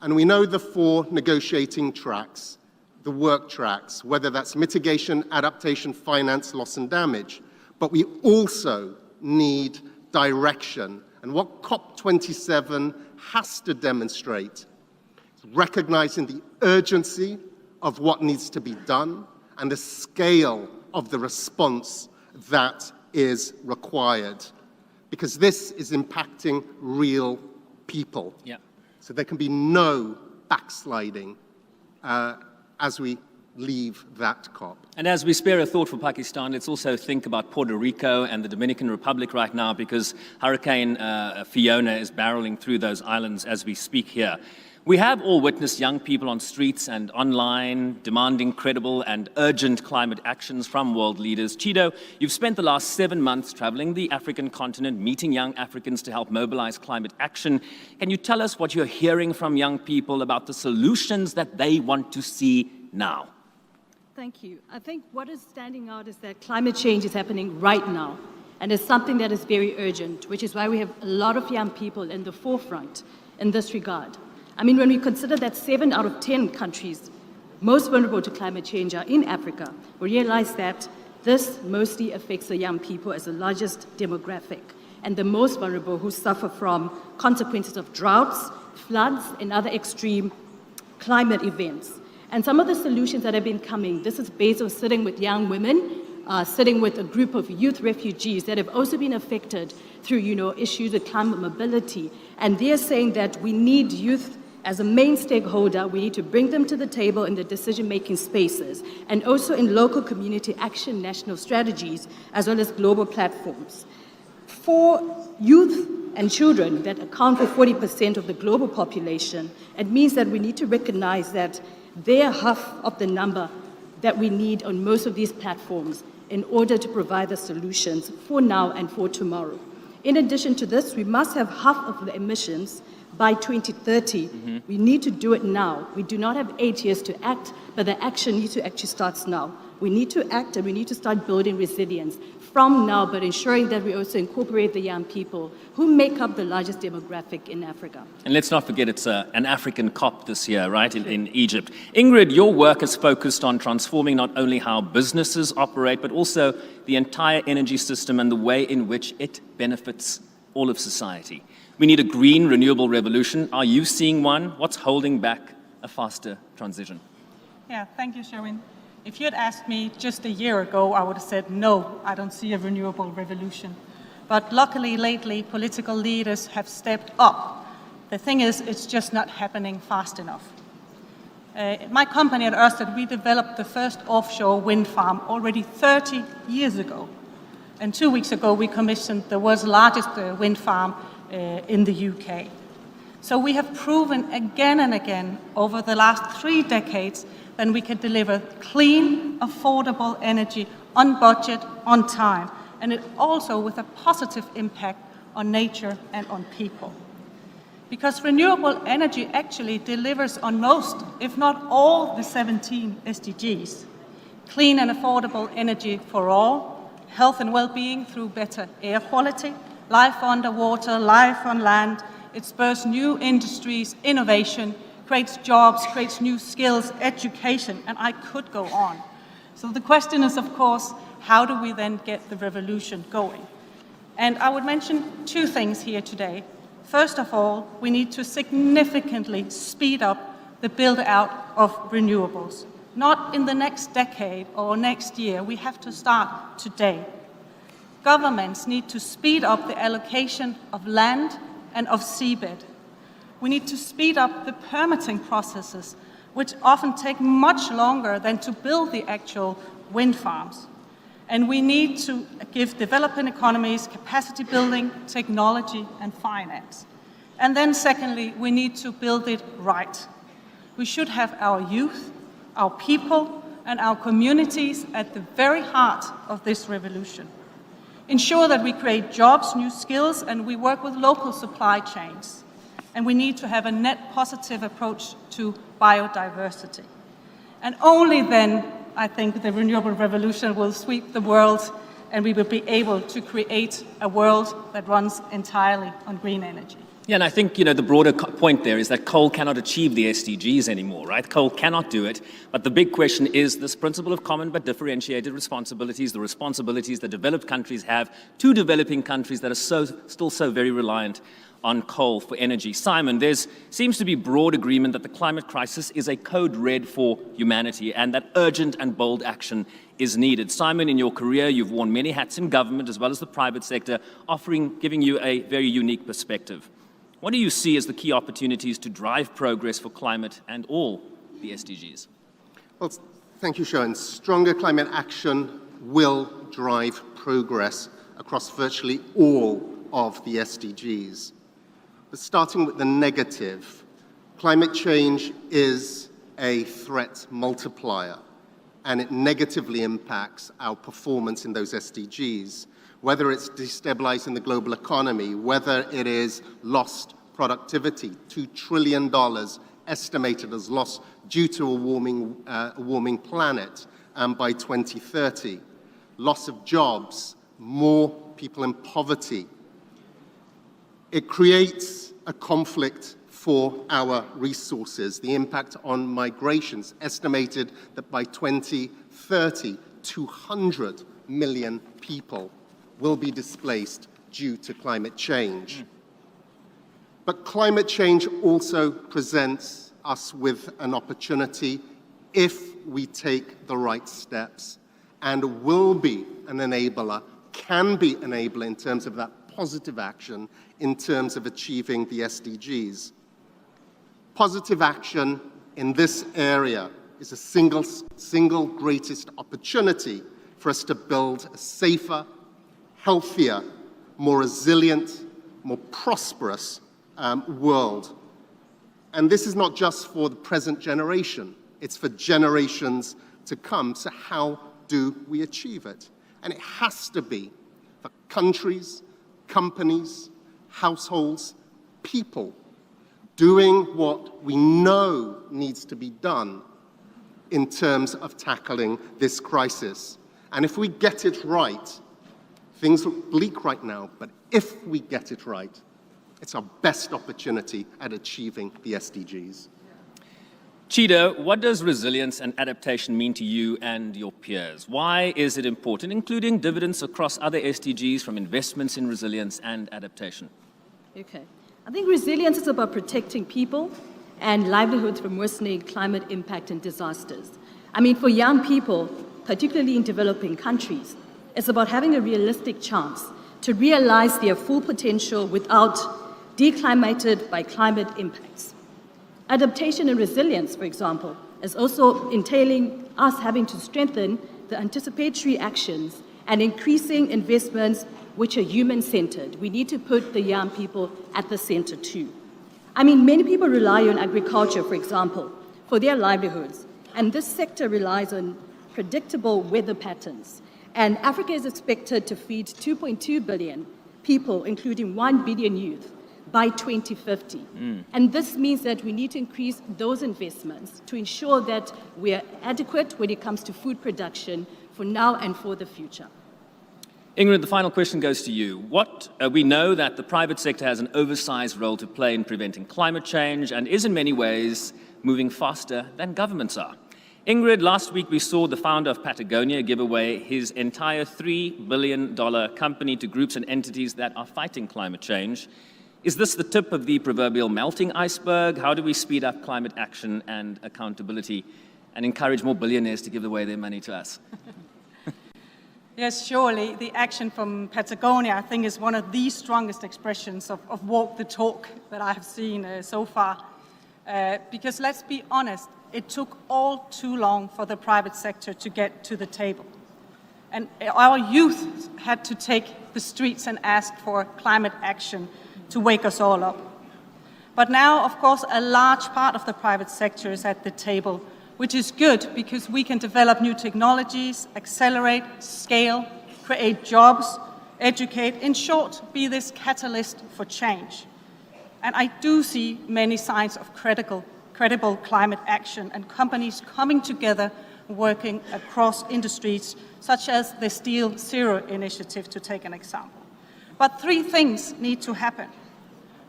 And we know the 4 negotiating tracks, the work tracks, whether that's mitigation, adaptation, finance, loss and damage. But we also need direction. And what COP27 has to demonstrate is recognizing the urgency of what needs to be done and the scale of the response that is required. Because this is impacting real people. So there can be no backsliding as we leave that COP. And as we spare a thought for Pakistan, let's also think about Puerto Rico and the Dominican Republic right now, because Hurricane Fiona is barreling through those islands as we speak here. We have all witnessed young people on streets and online demanding credible and urgent climate actions from world leaders. Chido, you've spent the last 7 months traveling the African continent, meeting young Africans to help mobilize climate action. Can you tell us what you're hearing from young people about the solutions that they want to see now? Thank you. I think what is standing out is that climate change is happening right now, and it's something that is very urgent, which is why we have a lot of young people in the forefront in this regard. I mean, when we consider that 7 out of 10 countries most vulnerable to climate change are in Africa, we realize that this mostly affects the young people as the largest demographic and the most vulnerable, who suffer from consequences of droughts, floods, and other extreme climate events. And some of the solutions that have been coming, this is based on sitting with young women, sitting with a group of youth refugees that have also been affected through, issues with climate mobility. And they're saying that we need youth as a main stakeholder. We need to bring them to the table in the decision-making spaces, and also in local community action, national strategies, as well as global platforms. For youth and children that account for 40% of the global population, it means that we need to recognize that they're half of the number that we need on most of these platforms in order to provide the solutions for now and for tomorrow. In addition to this, we must have half of the emissions by 2030. We need to do it now. We do not have 8 years to act, but the action needs to actually start now. We need to act, and we need to start building resilience from now, but ensuring that we also incorporate the young people who make up the largest demographic in Africa. And let's not forget it's an African COP this year, right, in Egypt. Ingrid, your work is focused on transforming not only how businesses operate, but also the entire energy system and the way in which it benefits all of society. We need a green, renewable revolution. Are you seeing one? What's holding back a faster transition? Yeah, thank you, Sherwin. If you had asked me just a year ago, I would have said, no, I don't see a renewable revolution. But luckily, lately, political leaders have stepped up. The thing is, it's just not happening fast enough. My company at Ørsted, we developed the first offshore wind farm already 30 years ago. And 2 weeks ago, we commissioned the world's largest wind farm in the UK. So we have proven again and again over the last 3 decades that we can deliver clean, affordable energy on budget, on time, and it also with a positive impact on nature and on people. Because renewable energy actually delivers on most, if not all, the 17 SDGs. Clean and affordable energy for all, health and well-being through better air quality, life underwater, life on land. It spurs new industries, innovation, creates jobs, creates new skills, education, and I could go on. So the question is, of course, how do we then get the revolution going? And I would mention 2 things here today. First of all, we need to significantly speed up the build-out of renewables. Not in the next decade or next year, we have to start today. Governments need to speed up the allocation of land and of seabed. We need to speed up the permitting processes, which often take much longer than to build the actual wind farms. And we need to give developing economies capacity building, technology, and finance. And then secondly, we need to build it right. We should have our youth, our people, and our communities at the very heart of this revolution. Ensure that we create jobs, new skills, and we work with local supply chains. And we need to have a net positive approach to biodiversity. And only then, I think, the renewable revolution will sweep the world, and we will be able to create a world that runs entirely on green energy. Yeah, and I think, the broader point there is that coal cannot achieve the SDGs anymore, right? Coal cannot do it. But the big question is this principle of common but differentiated responsibilities, the responsibilities that developed countries have to developing countries that are still so very reliant on coal for energy. Simon, there seems to be broad agreement that the climate crisis is a code red for humanity and that urgent and bold action is needed. Simon, in your career, you've worn many hats in government as well as the private sector, giving you a very unique perspective. What do you see as the key opportunities to drive progress for climate and all the SDGs? Well, Thank you, Sharon. Stronger climate action will drive progress across virtually all of the SDGs. But starting with the negative, climate change is a threat multiplier, and it negatively impacts our performance in those SDGs, whether it's destabilizing the global economy, whether it is lost productivity, $2 trillion estimated as loss due to a warming planet by 2030, loss of jobs, more people in poverty. It creates a conflict for our resources. The impact on migrations, estimated that by 2030, 200 million people will be displaced due to climate change. But climate change also presents us with an opportunity if we take the right steps, and will be an enabler, can be an enabler in terms of that positive action, in terms of achieving the SDGs. Positive action in this area is a single greatest opportunity for us to build a safer, healthier, more resilient, more prosperous world. And this is not just for the present generation, it's for generations to come. So how do we achieve it? And it has to be for countries, companies, households, people, doing what we know needs to be done in terms of tackling this crisis. And if we get it right, things look bleak right now, but if we get it right, it's our best opportunity at achieving the SDGs. Chida, what does resilience and adaptation mean to you and your peers? Why is it important, including dividends across other SDGs from investments in resilience and adaptation? Okay. I think resilience is about protecting people and livelihoods from worsening climate impact and disasters. I mean, for young people, particularly in developing countries, it's about having a realistic chance to realize their full potential without declimated by climate impacts. Adaptation and resilience, for example, is also entailing us having to strengthen the anticipatory actions and increasing investments which are human-centered. We need to put the young people at the center too. I mean, many people rely on agriculture, for example, for their livelihoods, and this sector relies on predictable weather patterns. And Africa is expected to feed 2.2 billion people, including 1 billion youth, by 2050. And this means that we need to increase those investments to ensure that we are adequate when it comes to food production for now and for the future. Ingrid, the final question goes to you. We know that the private sector has an oversized role to play in preventing climate change and is in many ways moving faster than governments are. Ingrid, last week we saw the founder of Patagonia give away his entire $3 billion company to groups and entities that are fighting climate change. Is this the tip of the proverbial melting iceberg? How do we speed up climate action and accountability and encourage more billionaires to give away their money to us? Yes, surely the action from Patagonia, I think, is one of the strongest expressions of walk the talk that I have seen so far. Because let's be honest, it took all too long for the private sector to get to the table. And our youth had to take the streets and ask for climate action to wake us all up. But now, of course, a large part of the private sector is at the table, which is good because we can develop new technologies, accelerate, scale, create jobs, educate, in short, be this catalyst for change. And I do see many signs of credible climate action and companies coming together, working across industries, such as the Steel Zero initiative, to take an example. But three things need to happen.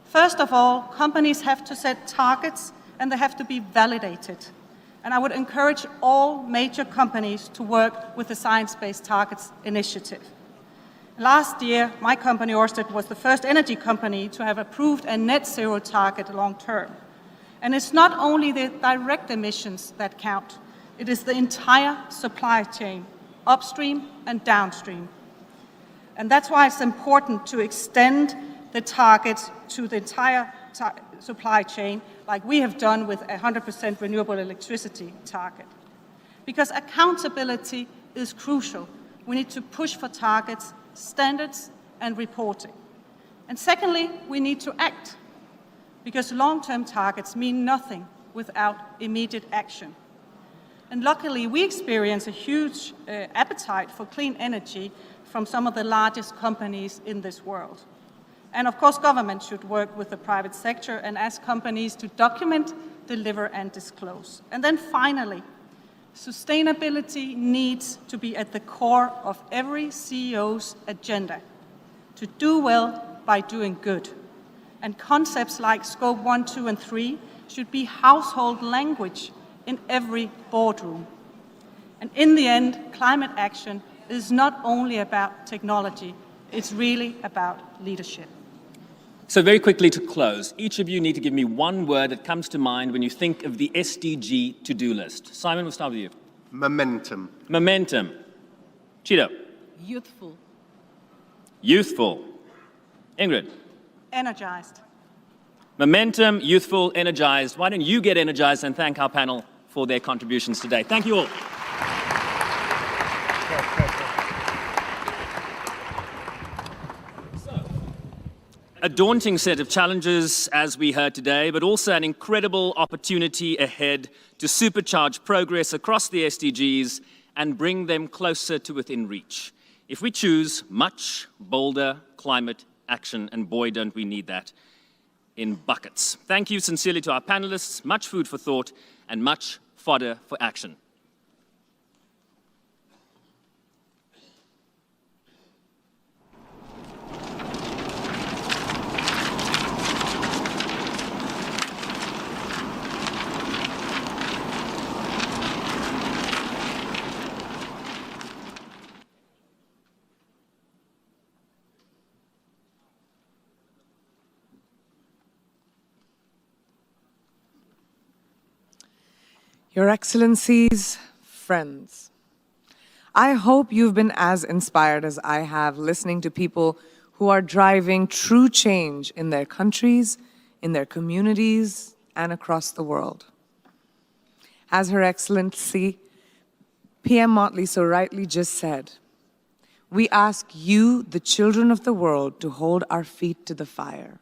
First of all, companies have to set targets and they have to be validated. And I would encourage all major companies to work with the Science Based Targets initiative. Last year, my company, Ørsted, was the first energy company to have approved a net zero target long term. And it's not only the direct emissions that count, it is the entire supply chain, upstream and downstream. And that's why it's important to extend the target to the entire supply chain, like we have done with a 100% renewable electricity target. because accountability is crucial. We need to push for targets, standards, and reporting. And secondly, we need to act, because long-term targets mean nothing without immediate action. And luckily, we experience a huge appetite for clean energy from some of the largest companies in this world. And of course, government should work with the private sector and ask companies to document, deliver, and disclose. And then finally, sustainability needs to be at the core of every CEO's agenda, to do well by doing good. And concepts like Scope 1, 2, and 3 should be household language in every boardroom. And in the end, climate action is not only about technology, it's really about leadership. So very quickly to close, each of you need to give me one word that comes to mind when you think of the SDG to-do list. Simon, we'll start with you. Momentum. Momentum. Cheeto. Youthful. Youthful. Ingrid. Energized. Momentum, youthful, energized. Why don't you get energized and thank our panel for their contributions today. Thank you all. A daunting set of challenges, as we heard today, but also an incredible opportunity ahead to supercharge progress across the SDGs and bring them closer to within reach. If we choose much bolder climate action, and boy, don't we need that in buckets. Thank you sincerely to our panelists, much food for thought and much fodder for action. Your Excellencies, friends, I hope you've been as inspired as I have listening to people who are driving true change in their countries, in their communities, and across the world. As Her Excellency PM Motley so rightly just said, we ask you, the children of the world, to hold our feet to the fire.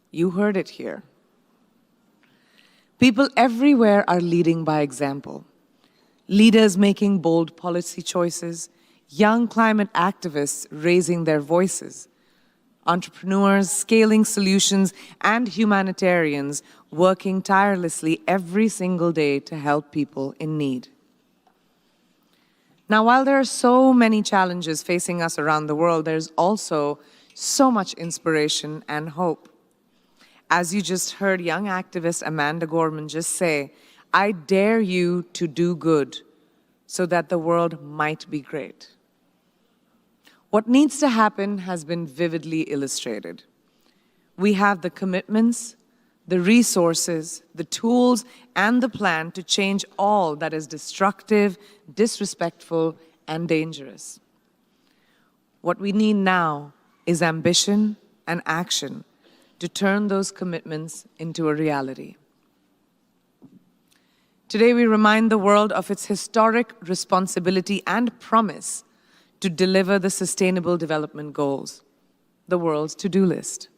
You heard it here. People everywhere are leading by example. Leaders making bold policy choices, young climate activists raising their voices, entrepreneurs scaling solutions, and humanitarians working tirelessly every single day to help people in need. Now, while there are so many challenges facing us around the world, there's also so much inspiration and hope. As you just heard young activist Amanda Gorman just say, I dare you to do good so that the world might be great. What needs to happen has been vividly illustrated. We have the commitments, the resources, the tools, and the plan to change all that is destructive, disrespectful, and dangerous. What we need now is ambition and action to turn those commitments into a reality. Today, we remind the world of its historic responsibility and promise to deliver the Sustainable Development Goals, the world's to-do list.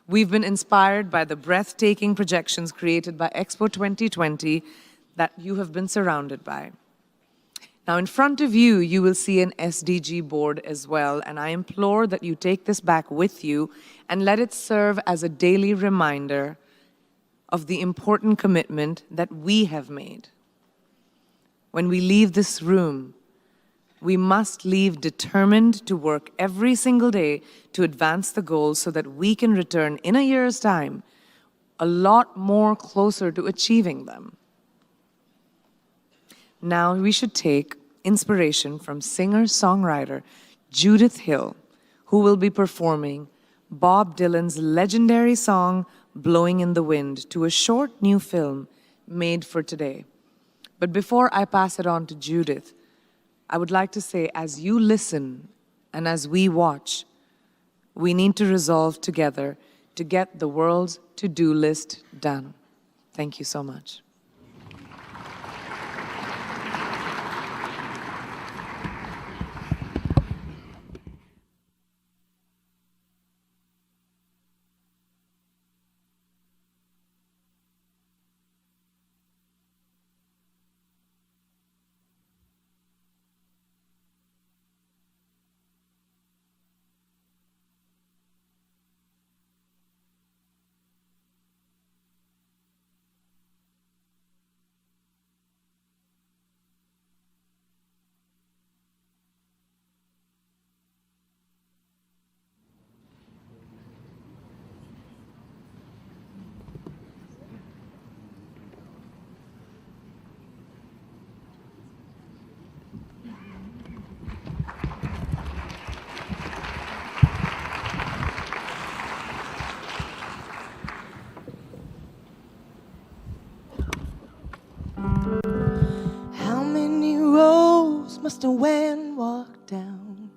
We've been inspired by the breathtaking projections created by Expo 2020 that you have been surrounded by. Now, in front of you, you will see an SDG board as well, and I implore that you take this back with you and let it serve as a daily reminder of the important commitment that we have made. When we leave this room, we must leave determined to work every single day to advance the goals so that we can return in a year's time a lot more closer to achieving them. Now we should take inspiration from singer-songwriter Judith Hill, who will be performing Bob Dylan's legendary song, Blowing in the Wind, to a short new film made for today. But before I pass it on to Judith, I would like to say, as you listen and as we watch, we need to resolve together to get the world's to-do list done. Thank you so much. east and wind walk down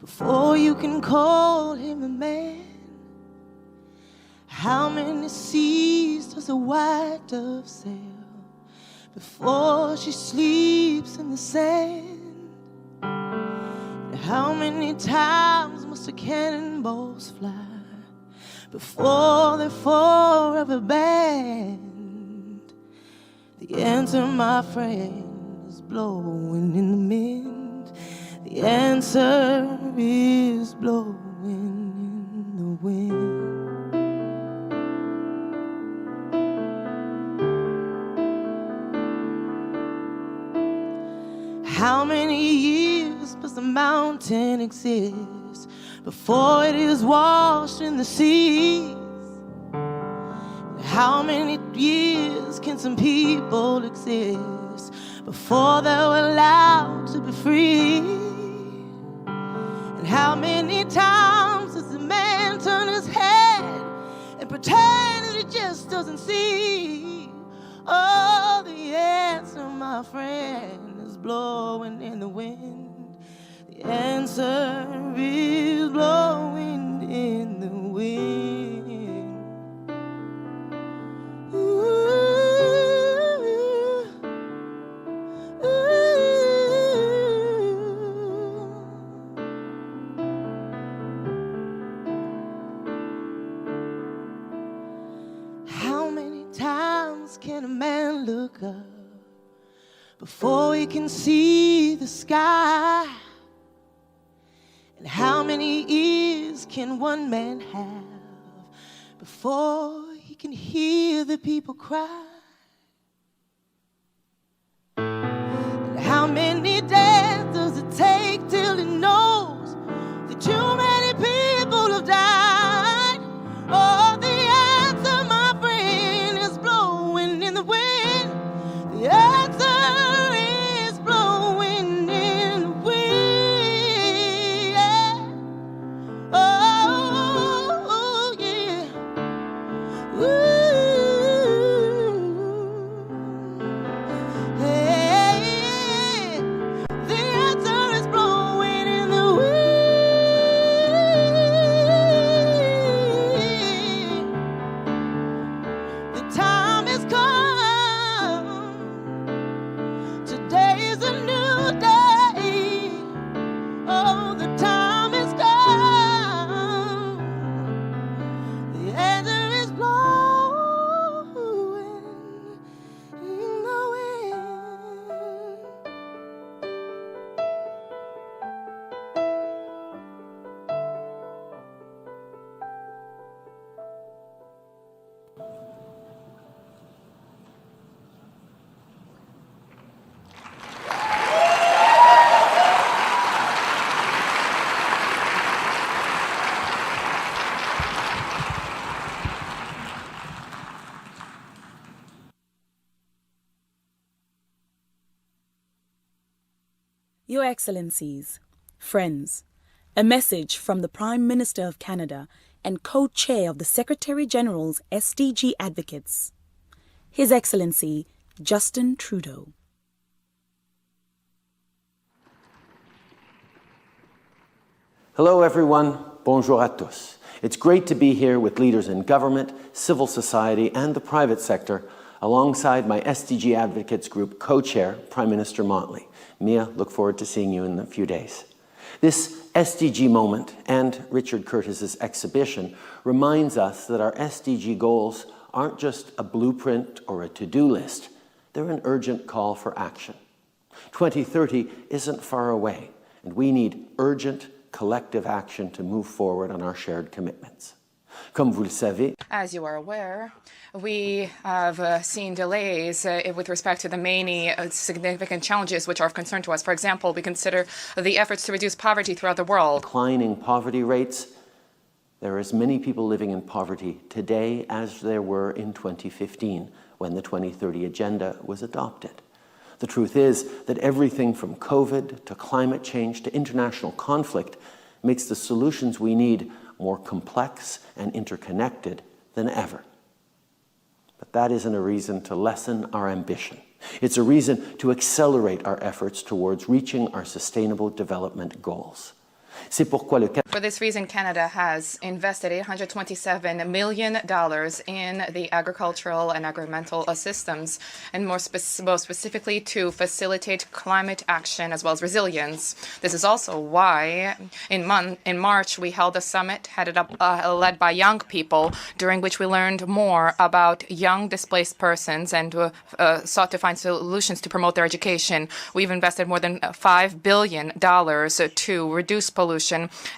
before you can call him a man? How many seas does a white dove sail before she sleeps in the sand? And how many times must the cannonballs fly before they're forever banned? The answer, my friend, is blowing in the wind. The answer is blowing in the wind. How many years must the mountain exist before it is washed in the seas? How many years can some people exist before they're allowed to be free? And how many times does the man turn his head and pretend that he just doesn't see? Oh, the answer, my friend, is blowing in the wind. The answer is blowing in the wind. Ooh, ooh. How many times can a man look up before he can see the sky? And how many ears can one man have before he can hear the people cry? And how many days does it take till he knows that too many people have died? Oh, the answer, my friend, is blowing in the wind. The answer is blowing in the wind. Oh, yeah. Ooh. Hey, the answer is blowing in the wind. The time has come. Today is a new day. Oh, the time has come. The answer is blowing in the wind. Your Excellencies, friends, a message from the Prime Minister of Canada and co-chair of the Secretary General's SDG Advocates, His Excellency Justin Trudeau. Hello everyone, bonjour à tous. It's great to be here with leaders in government, civil society and the private sector alongside my SDG Advocates Group co-chair, Prime Minister Motley. Mia, look forward to seeing you in a few days. This SDG Moment and Richard Curtis's exhibition reminds us that our SDG goals aren't just a blueprint or a to-do list. They're an urgent call for action. 2030 isn't far away, and we need urgent collective action to move forward on our shared commitments. Comme vous le savez, as you are aware, we have seen delays with respect to the many significant challenges which are of concern to us. For example, we consider the efforts to reduce poverty throughout the world. Declining poverty rates. There are as many people living in poverty today as there were in 2015 when the 2030 Agenda was adopted. The truth is that everything from COVID to climate change to international conflict makes the solutions we need more complex and interconnected than ever. But that isn't a reason to lessen our ambition. It's a reason to accelerate our efforts towards reaching our sustainable development goals. For this reason, Canada has invested $827 million in the agricultural and agricultural systems, and more specifically to facilitate climate action as well as resilience. This is also why in March we held a summit led by young people, during which we learned more about young displaced persons and sought to find solutions to promote their education. We've invested more than $5 billion to reduce pollution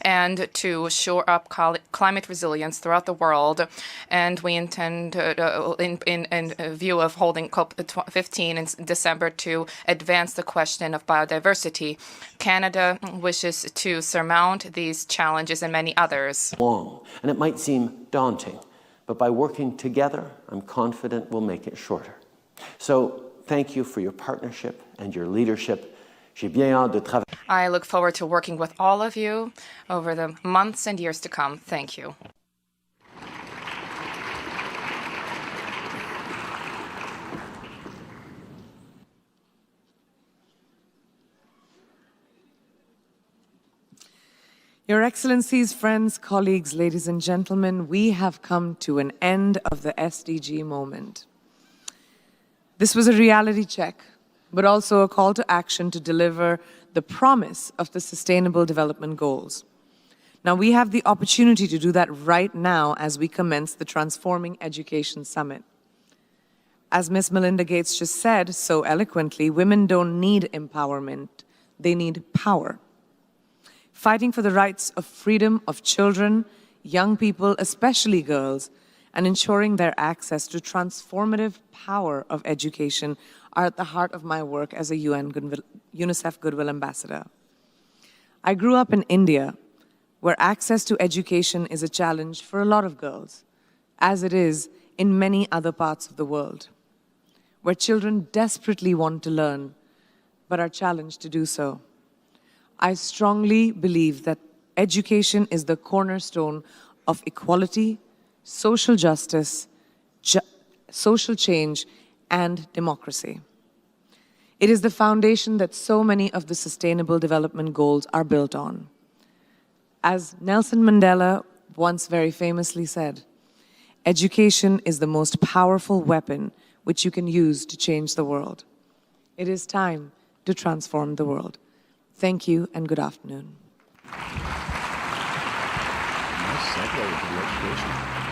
and to shore up climate resilience throughout the world. And we intend, in view of holding COP15 in December, to advance the question of biodiversity. Canada wishes to surmount these challenges and many others. Long, and it might seem daunting, but by working together, I'm confident we'll make it shorter. So thank you for your partnership and your leadership. I look forward to working with all of you over the months and years to come. Thank you. Your Excellencies, friends, colleagues, ladies and gentlemen, we have come to an end of the SDG moment. This was a reality check, but also a call to action to deliver the promise of the Sustainable Development Goals. Now, we have the opportunity to do that right now as we commence the Transforming Education Summit. As Ms. Melinda Gates just said so eloquently, women don't need empowerment, they need power. Fighting for the rights of freedom of children, young people, especially girls, and ensuring their access to transformative power of education are at the heart of my work as a UNICEF Goodwill Ambassador. I grew up in India, where access to education is a challenge for a lot of girls, as it is in many other parts of the world, where children desperately want to learn, but are challenged to do so. I strongly believe that education is the cornerstone of equality, social justice, social change, and democracy. It is the foundation that so many of the Sustainable Development Goals are built on. As Nelson Mandela once very famously said, education is the most powerful weapon which you can use to change the world. It is time to transform the world. Thank you and good afternoon. Nice segue into the education.